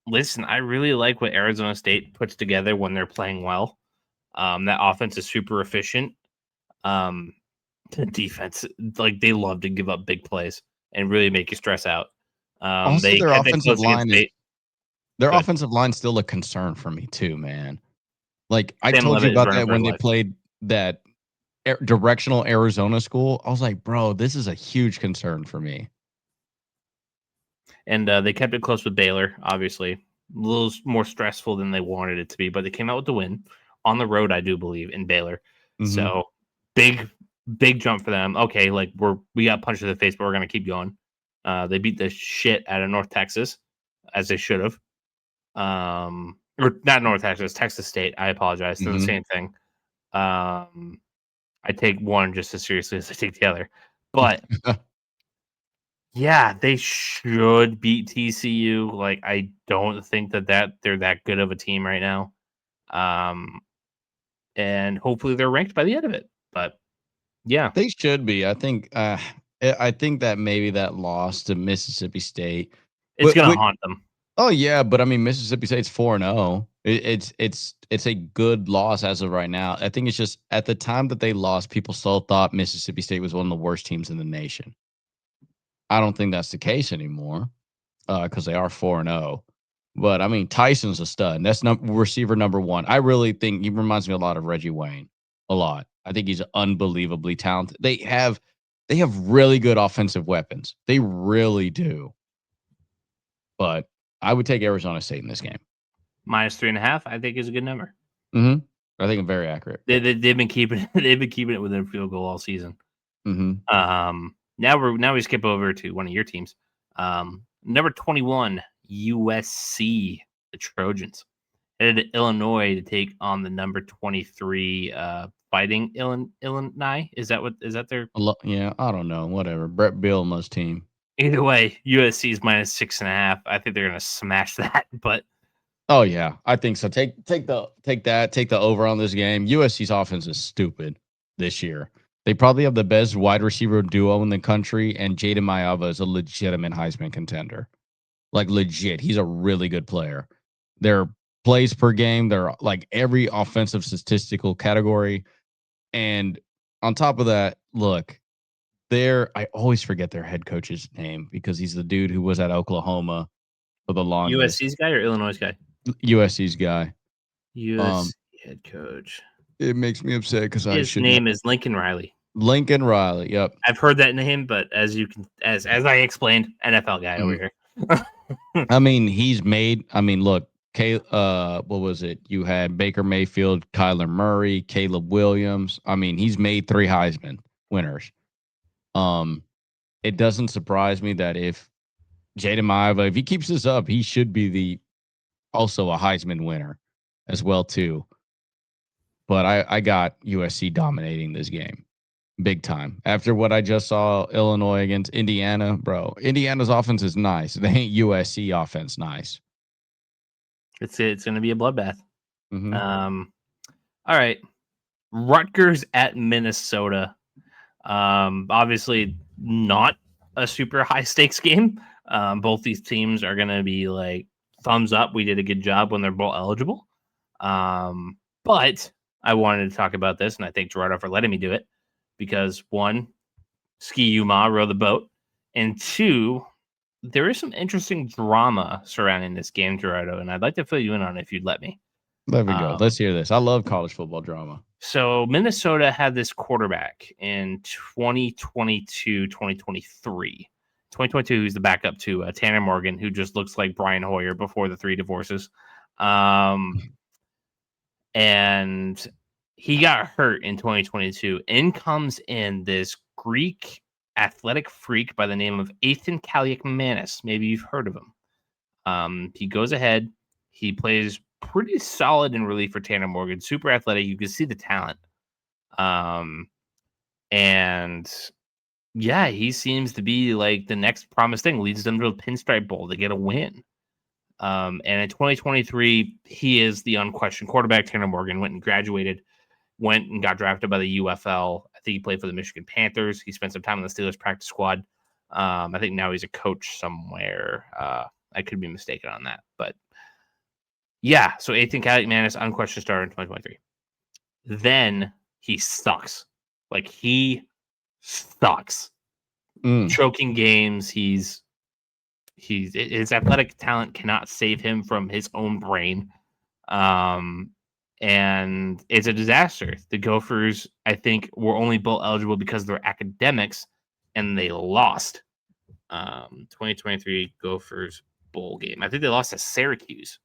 Listen, I really like what Arizona State puts together when they're playing well. That offense is super efficient. The defense, like, they love to give up big plays and really make you stress out. Also, their offensive line's still a concern for me too, man. Like I Sam told Levitt you about that when they played that directional Arizona school. I was like, bro, this is a huge concern for me. And they kept it close with Baylor, obviously. A little more stressful than they wanted it to be, but they came out with the win on the road, I do believe, in Baylor. So big jump for them. Okay, like we got punched in the face, but we're gonna keep going. They beat the shit out of North Texas, as they should have. Or not North Texas, Texas State. I apologize. They're the same thing. I take one just as seriously as I take the other. But yeah, they should beat TCU. Like, I don't think that they're that good of a team right now. And hopefully they're ranked by the end of it. But yeah, they should be. I think that maybe that loss to Mississippi State, it's gonna haunt them. Oh yeah, but I mean Mississippi State's 4-0. It's a good loss as of right now. I think it's just at the time that they lost, people still thought Mississippi State was one of the worst teams in the nation. I don't think that's the case anymore because they are 4-0. But I mean Tyson's a stud. That's receiver number one. I really think he reminds me a lot of Reggie Wayne. A lot. I think he's unbelievably talented. They have really good offensive weapons. They really do. But I would take Arizona State in this game. -3.5, I think, is a good number. I think I'm very accurate. They've been keeping it within field goal all season. Now we skip over to one of your teams. Number 21 USC, the Trojans, headed to Illinois to take on the number 23 Fighting Illinois. Is that their? Yeah, I don't know. Whatever. Brett Bielema's team. Either way, USC is -6.5. I think they're gonna smash that. But oh yeah, I think so. Take the over on this game. USC's offense is stupid this year. They probably have the best wide receiver duo in the country, and Jaden Mayava is a legitimate Heisman contender. Like legit, he's a really good player. Their plays per game, they're like every offensive statistical category, and on top of that, look. I always forget their head coach's name because he's the dude who was at Oklahoma for the longest. USC's guy or Illinois' guy? USC's guy. USC head coach. It makes me upset because his name is Lincoln Riley. Lincoln Riley. Yep. I've heard that name, but as I explained, NFL guy over here. I mean, look, What was it? You had Baker Mayfield, Kyler Murray, Caleb Williams. I mean, he's made 3 Heisman winners. Um, it doesn't surprise me that if Jaden Maiava, if he keeps this up, he should be also a Heisman winner as well too. But I got USC dominating this game big time. After what I just saw Illinois against Indiana, bro, Indiana's offense is nice. They ain't USC offense nice. It's going to be a bloodbath. Mm-hmm. All right. Rutgers at Minnesota. Obviously not a super high stakes game. Both these teams are going to be like thumbs up. We did a good job when they're bowl eligible. But I wanted to talk about this, and I thank Gerardo for letting me do it because 1, Ski Yuma row the boat, and 2, there is some interesting drama surrounding this game, Gerardo, and I'd like to fill you in on it if you'd let me. There we go. Let's hear this. I love college football drama. So Minnesota had this quarterback in 2022, 2023. 2022, who's the backup to Tanner Morgan, who just looks like Brian Hoyer before the 3 divorces. And he got hurt in 2022. In comes in this Greek athletic freak by the name of Ethan Kaliakmanis. Maybe you've heard of him. He goes ahead. He plays pretty solid in relief for Tanner Morgan. Super athletic. You can see the talent. And yeah, he seems to be like the next promised thing. Leads them to a pinstripe bowl to get a win. And in 2023, he is the unquestioned quarterback. Tanner Morgan went and graduated, went and got drafted by the UFL. I think he played for the Michigan Panthers. He spent some time on the Steelers practice squad. I think now he's a coach somewhere. I could be mistaken on that, but yeah. So Ethan Kaliakmanis, unquestioned starter in 2023. Then he sucks. Like he sucks. Choking games. His athletic talent cannot save him from his own brain. And it's a disaster. The Gophers, I think, were only bowl eligible because of their academics, and they lost. 2023 Gophers bowl game. I think they lost to Syracuse.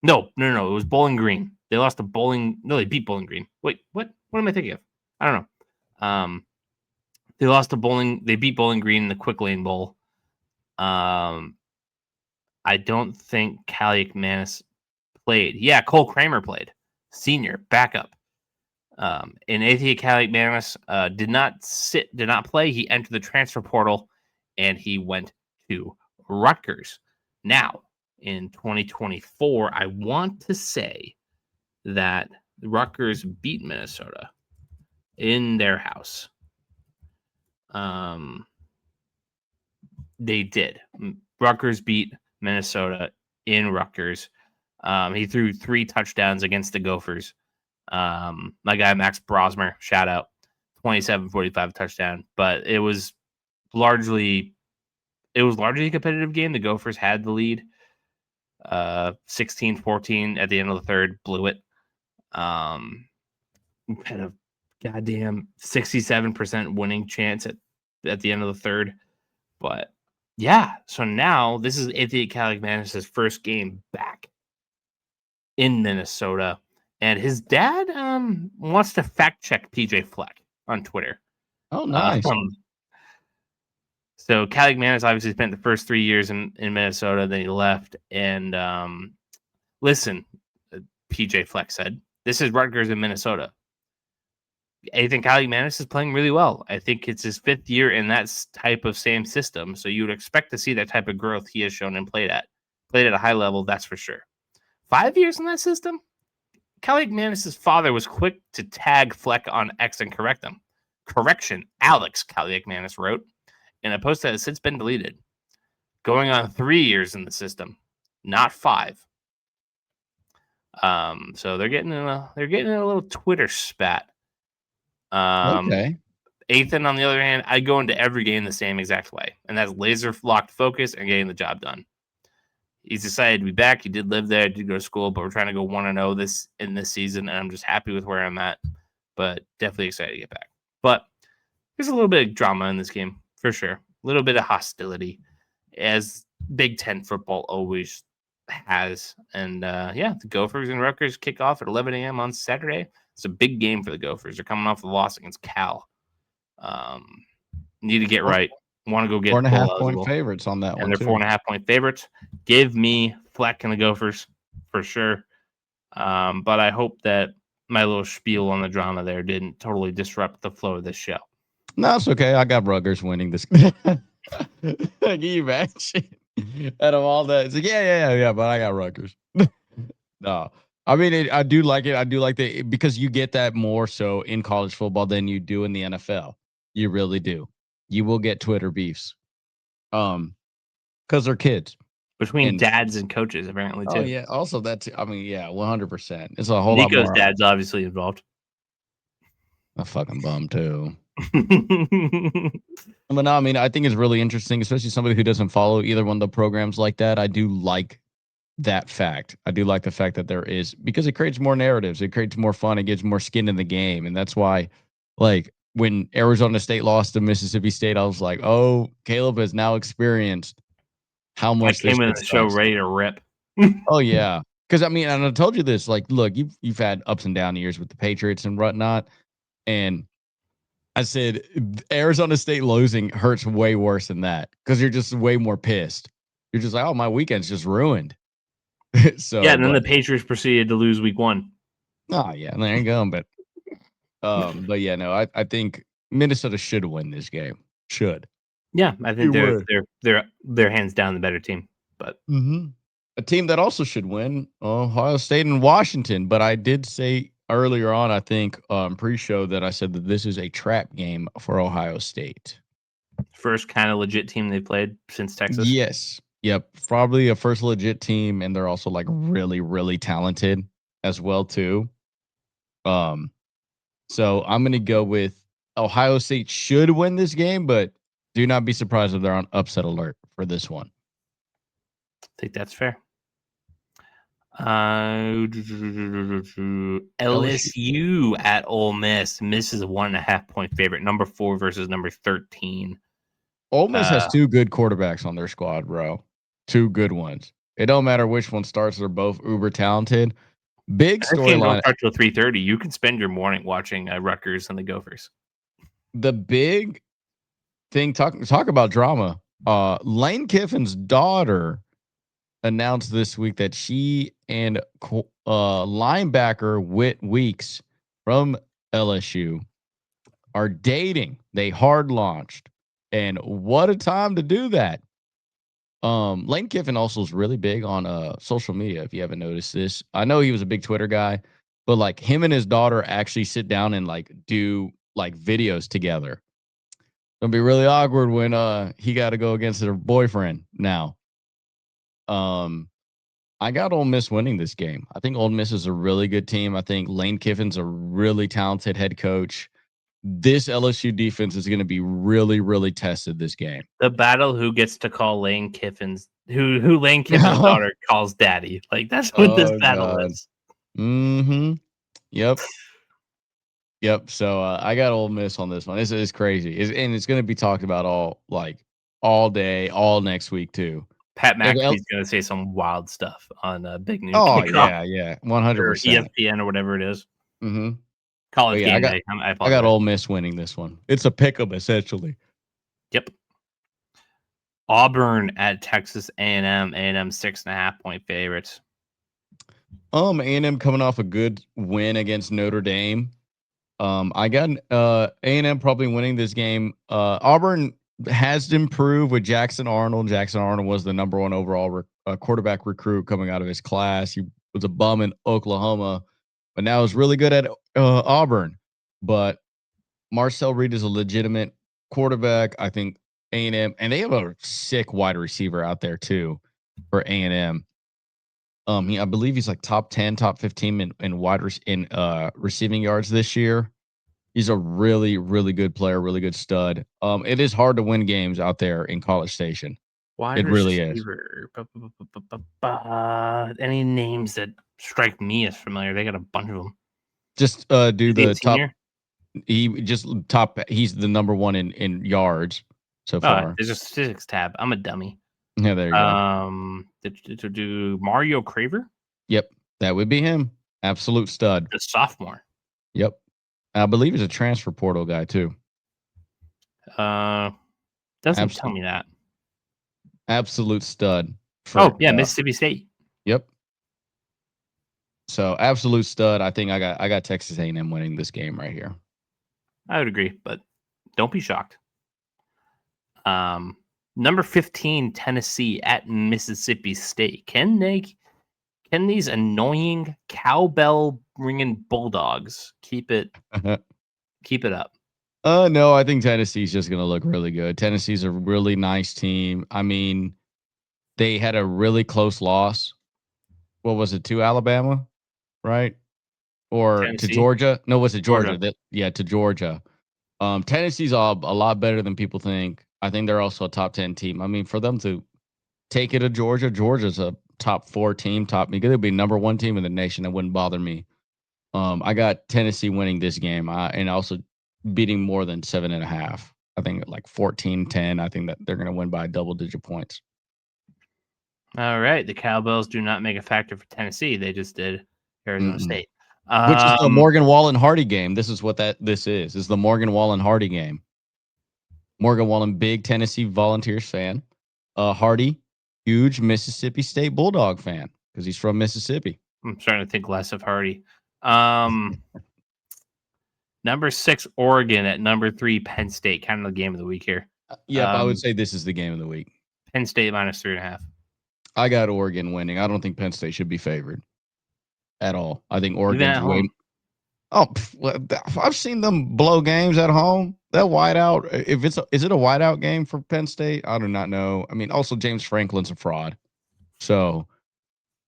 No. It was Bowling Green. They lost to Bowling. No, they beat Bowling Green. Wait, what? What am I thinking of? I don't know. They lost to Bowling. They beat Bowling Green in the Quick Lane Bowl. I don't think Kaliakmanis played. Yeah, Cole Kramer played. Senior backup. And Ethan Kaliakmanis did not play. He entered the transfer portal, and he went to Rutgers. Now, in 2024, I want to say that Rutgers beat Minnesota in their house. They did. Rutgers beat Minnesota in Rutgers. He threw 3 touchdowns against the Gophers. My guy Max Brosmer, shout out, 27-45 touchdown. But it was largely a competitive game. The Gophers had the lead, 16-14 at the end of the third, blew it. Had a goddamn 67% winning chance at the end of the third. But yeah, so now this is Ethan Kaliakmanis' first game back in Minnesota. And his dad wants to fact check PJ Fleck on Twitter. Oh, nice. So Kaliakmanis obviously spent the first 3 years in Minnesota, then he left. And listen, PJ Fleck said, this is Rutgers in Minnesota. I think Kaliakmanis is playing really well. I think it's his 5th year in that type of same system. So you would expect to see that type of growth he has shown and played at a high level. That's for sure. 5 years in that system. Kaliakmanis' father was quick to tag Fleck on X and correct him. Correction, Alex, Kaliakmanis wrote in a post that has since been deleted. Going on 3 years in the system, not 5. So they're getting in a little Twitter spat. Okay. Ethan, on the other hand, I go into every game the same exact way, and that's laser locked focus and getting the job done. He's decided to be back. He did live there, did go to school, but we're trying to go 1-0 this season, and I'm just happy with where I'm at. But definitely excited to get back. But there's a little bit of drama in this game for sure. A little bit of hostility, as Big Ten football always has. And the Gophers and Rutgers kick off at 11 a.m. on Saturday. It's a big game for the Gophers. They're coming off the loss against Cal. Need to get right. Want to go get 4.5 bowl point eligible. favorites on that And one they're too. 4.5 point favorites. Give me Fleck and the Gophers for sure. But I hope that my little spiel on the drama there didn't totally disrupt the flow of this show. No, it's okay. I got Rutgers winning this. Can you imagine? Out of all that, it's like, yeah, but I got Rutgers. No, I mean, I do like it. I do like because you get that more so in college football than you do in the NFL. You really do. You will get Twitter beefs, because they're kids. Between And dads and coaches, apparently, too. oh yeah, also that's, I mean, yeah, 100%. It's a whole lot Nico's more. dad's obviously involved. A fucking bum too. But no, I mean, I think it's really interesting, especially somebody who doesn't follow either one of the programs like that. I do like that fact. I do like the fact that there is, because it creates more narratives, it creates more fun, it gives more skin in the game, and that's why, like, when Arizona State lost to Mississippi State, I was like, oh, Kaleb has now experienced how I much this came in shit the show sucks. ready to rip. Oh yeah, because I mean, and I told you this. Like, look, you've had ups and down years with the Patriots and whatnot, and I said Arizona State losing hurts way worse than that because you're just way more pissed. You're just like, oh, my weekend's just ruined. So, And then but the Patriots proceeded to lose week 1. oh yeah, there you go. But yeah, no, I think Minnesota should win this game. Should. Yeah, I think You would. they're hands down the better team. But A team that also should win, Ohio State and Washington. But I did say earlier on, I think pre-show, that I said that this is a trap game for Ohio State. first kind of legit team they played since Texas. Yes. Yep. Probably a first legit team, and they're also like really, really talented as well too. So I'm gonna go with Ohio State should win this game, but do not be surprised if they're on upset alert for this one. I think that's fair. LSU at Ole Miss. Miss is a 1.5 point favorite. Number 4 versus number 13. Ole Miss has two good quarterbacks on their squad, bro. Two good ones. It don't matter which one starts; they're both uber talented. Big This game don't storyline. start till 3:30. You can spend your morning watching Rutgers and the Gophers. The big thing, talk about drama. Lane Kiffin's daughter announced this week that she and linebacker Whit Weeks from LSU are dating. They hard launched, and what a time to do that. Lane Kiffin also is really big on social media. If you haven't noticed this, I know he was a big Twitter guy, but like him and his daughter actually sit down and like do like videos together. It'll be really awkward when he got to go against her boyfriend now. I got Ole Miss winning this game. I think Ole Miss is a really good team. I think Lane Kiffin's a really talented head coach. This LSU defense is going to be really, really tested this game. The battle who gets to call Lane Kiffin's who Lane Kiffin's daughter calls daddy. Like that's what this battle God. is. Mm-hmm. Yep. Yep. So I got Ole Miss on this one. It's crazy. And it's going to be talked about all day, all next week too. Pat McAfee's going to say some wild stuff on Big Noon Oh Kickoff yeah, or 100%. ESPN or whatever it is. Mm-hmm. College Yeah, Game Day. I I apologize. got Ole Miss winning this one. It's a pick-up essentially. Yep. Auburn at Texas A&M. A&M 6.5 point favorites. A&M coming off a good win against Notre Dame. I got A&M probably winning this game. Auburn has improved with Jackson Arnold. Jackson Arnold was the number 1 overall quarterback recruit coming out of his class. He was a bum in Oklahoma, but now is really good at Auburn. But Marcel Reed is a legitimate quarterback. I think A&M, and they have a sick wide receiver out there too for A&M. I believe he's like top 10, top 15 in receiving yards this year. He's a really, really good player, really good stud. It is hard to win games out there in College Station. Wide It really is. receiver. Any names that strike me as familiar? They got a bunch of them. Just do the top. Senior? He's the number 1 in yards so far. There's a statistics tab. I'm a dummy. Yeah, there you go. To do Mario Craver, Yep, that would be him. Absolute stud. the sophomore. Yep. I believe he's a transfer portal guy too. Doesn't tell Absolute, me that. absolute stud. For Oh yeah, Mississippi State. yep. So absolute stud. I think I got Texas A&M winning this game right here. I would agree, but don't be shocked. Number 15, Tennessee at Mississippi State. Can these annoying cowbell ringing Bulldogs keep it up? No, I think Tennessee's just gonna look really good. Tennessee's a really nice team. I mean, they had a really close loss. What was it, to Alabama, right? Or to Tennessee, Georgia? No, was it Georgia. Georgia? Yeah, to Georgia. Tennessee's a lot better than people think. I think they're also a top 10 team. I mean, for them to take it to Georgia, Georgia's a top 4 team. They'd be number 1 team in the nation. That wouldn't bother me. I got Tennessee winning this game, and also beating more than 7.5. I think like 14-10. I think that they're going to win by double-digit points. All right, the Cowbells do not make a factor for Tennessee. They just did Arizona State. Which is the Morgan Wallen Hardy game. This is what this is. Is the Morgan Wallen Hardy game. Morgan Wallen, big Tennessee Volunteers fan. Hardy, huge Mississippi State Bulldog fan because he's from Mississippi. I'm starting to think less of Hardy. Number 6, Oregon at number 3, Penn State. Kind of the game of the week here. Yep, I would say this is the game of the week. Penn State minus 3.5. I got Oregon winning. I don't think Penn State should be favored at all. I think Oregon's way. Oh, I've seen them blow games at home. That whiteout. Is it a whiteout game for Penn State? I do not know. I mean, also James Franklin's a fraud. So,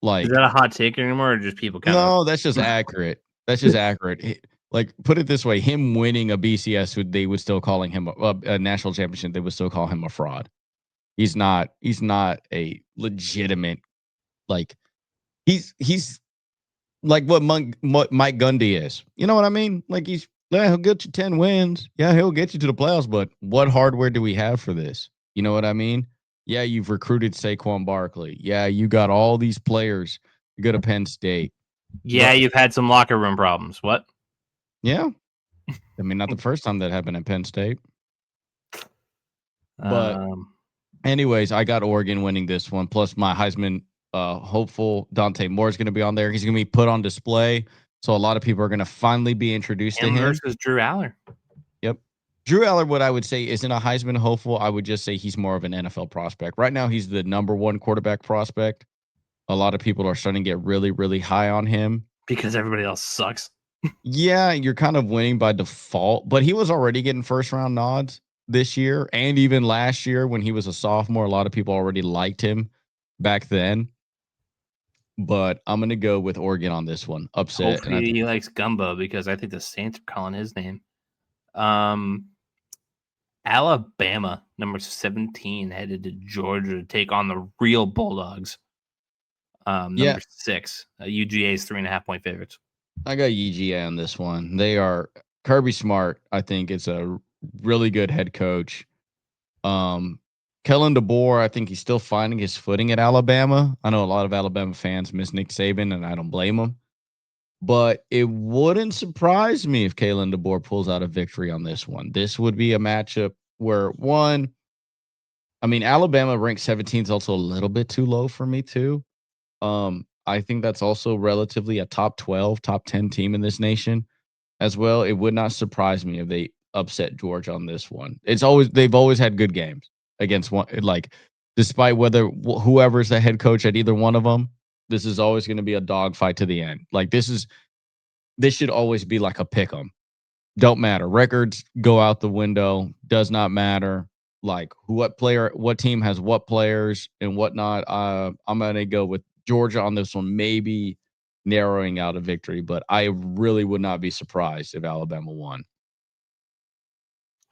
like, is that a hot take anymore, or just people? No, that's just accurate. That's just accurate. Like, put it this way: him winning a BCS, they would still calling him a national championship. They would still call him a fraud. He's not a legitimate, like, he's like what Mike Gundy is. You know what I mean? Like, he'll get you 10 wins. Yeah, he'll get you to the playoffs, but what hardware do we have for this? You know what I mean? Yeah, you've recruited Saquon Barkley. Yeah, you got all these players. You go to Penn State. Yeah, you've had some locker room problems. What? Yeah. I mean, not the first time that happened at Penn State. But anyways, I got Oregon winning this one. Plus my Heisman hopeful Dante Moore is going to be on there. He's going to be put on display. So a lot of people are going to finally be introduced to him. Versus Drew Aller. Yep. Drew Aller, what I would say, isn't a Heisman hopeful. I would just say he's more of an NFL prospect. Right now, he's the number 1 quarterback prospect. A lot of people are starting to get really, really high on him. Because everybody else sucks. Yeah, you're kind of winning by default. But he was already getting first-round nods this year. And even last year when he was a sophomore, a lot of people already liked him back then. But I'm going to go with Oregon on this one. Upset. Hopefully he likes Gumbo because I think the Saints are calling his name. Alabama, number 17, headed to Georgia to take on the real Bulldogs. Number 6, UGA's 3.5-point favorites. I got UGA on this one. They are Kirby Smart. I think it's a really good head coach. Kellen DeBoer, I think he's still finding his footing at Alabama. I know a lot of Alabama fans miss Nick Saban, and I don't blame them. But it wouldn't surprise me if Kalen DeBoer pulls out a victory on this one. This would be a matchup where Alabama ranked 17 is also a little bit too low for me too. I think that's also relatively a top 12, top 10 team in this nation as well. It would not surprise me if they upset Georgia on this one. They've always had good games against one, like, despite whoever's the head coach at either one of them, this is always going to be a dogfight to the end. Like, this should always be like a pick 'em. Don't matter. Records go out the window. Does not matter. Like, what team has what players and whatnot. I'm going to go with Georgia on this one, maybe narrowing out a victory, but I really would not be surprised if Alabama won.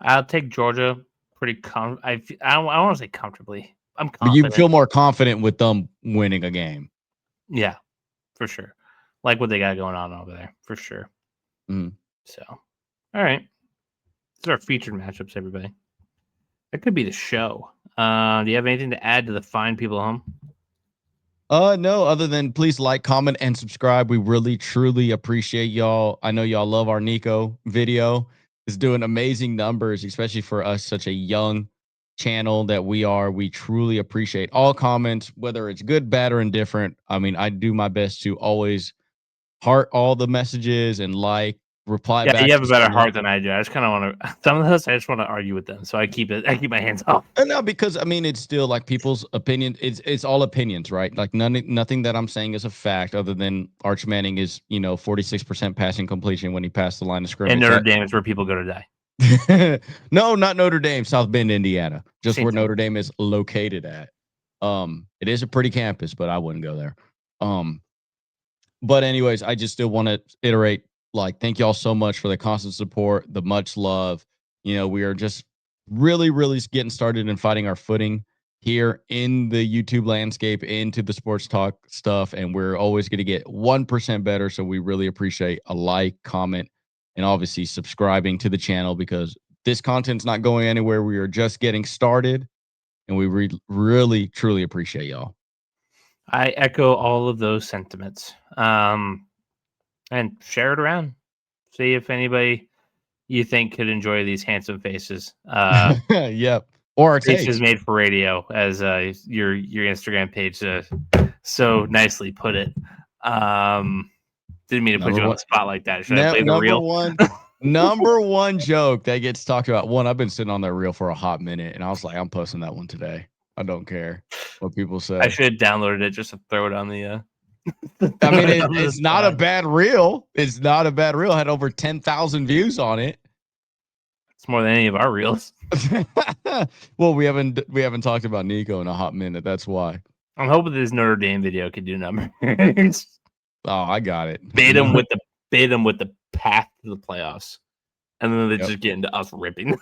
I'll take Georgia pretty I don't want to say comfortably. I'm confident. But you feel more confident with them winning a game. Yeah, for sure. Like what they got going on over there, for sure. Mm-hmm. So, all right. These are our featured matchups, everybody. That could be the show. Do you have anything to add to the fine people at home? No, other than please like, comment, and subscribe. We really, truly appreciate y'all. I know y'all love our Nico video. It's doing amazing numbers, especially for us, such a young channel that we are. We truly appreciate all comments, whether it's good, bad, or indifferent. I mean, I do my best to always heart all the messages and reply Yeah, back you have to a better someone. heart than I do. I just kind of want to. Some of those, I just want to argue with them, so I keep my hands off. No, because I mean, it's still like people's opinion. It's all opinions, right? Like nothing that I'm saying is a fact, other than Arch Manning is 46% passing completion when he passed the line of And scrimmage. Notre Dame is where people go to die. No, not Notre Dame, South Bend, Indiana, just Same where thing. Notre Dame is located at. It is a pretty campus, but I wouldn't go there. But anyways, I just still want to iterate, like, thank y'all so much for the constant support, the much love. We are just really, really getting started and fighting our footing here in the YouTube landscape, into the sports talk stuff, and we're always going to get 1% better. So we really appreciate a like, comment, and obviously subscribing to the channel, because this content's not going anywhere. We are just getting started, and we really, truly appreciate y'all. I echo all of those sentiments. And share it around. See if anybody you think could enjoy these handsome faces. Yep. Or our Faces takes. made for radio, as your Instagram page so nicely put it. Didn't mean to put you on the spot like that. Should I play the reel? Number one joke that gets talked about. One, I've been sitting on that reel for a hot minute, and I was like, I'm posting that one today. I don't care what people say. I should have downloaded it just to throw it on the. I mean, it's not a bad reel. It's not a bad reel. It had over 10,000 views on it. It's more than any of our reels. Well, we haven't talked about Nico in a hot minute. That's why. I'm hoping this Notre Dame video could do numbers. Oh, I got it. Bait them with the path to the playoffs, and then they just get into us ripping.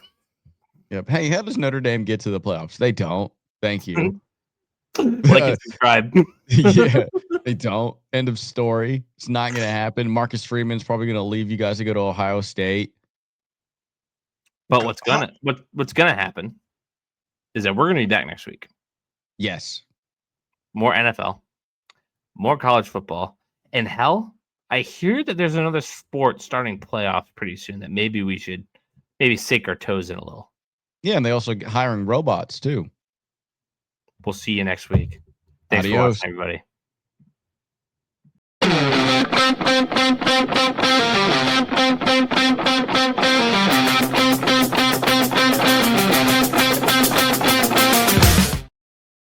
Yep. Hey, how does Notre Dame get to the playoffs? They don't. Thank you. Like and subscribe. Yeah, they don't. End of story. It's not going to happen. Marcus Freeman's probably going to leave you guys to go to Ohio State. But what's gonna happen is that we're going to be back next week. Yes. More NFL, more college football, and hell, I hear that there's another sport starting playoffs pretty soon that maybe we should sink our toes in a little. Yeah, and they also hiring robots too. We'll see you next week. Thanks for watching, everybody.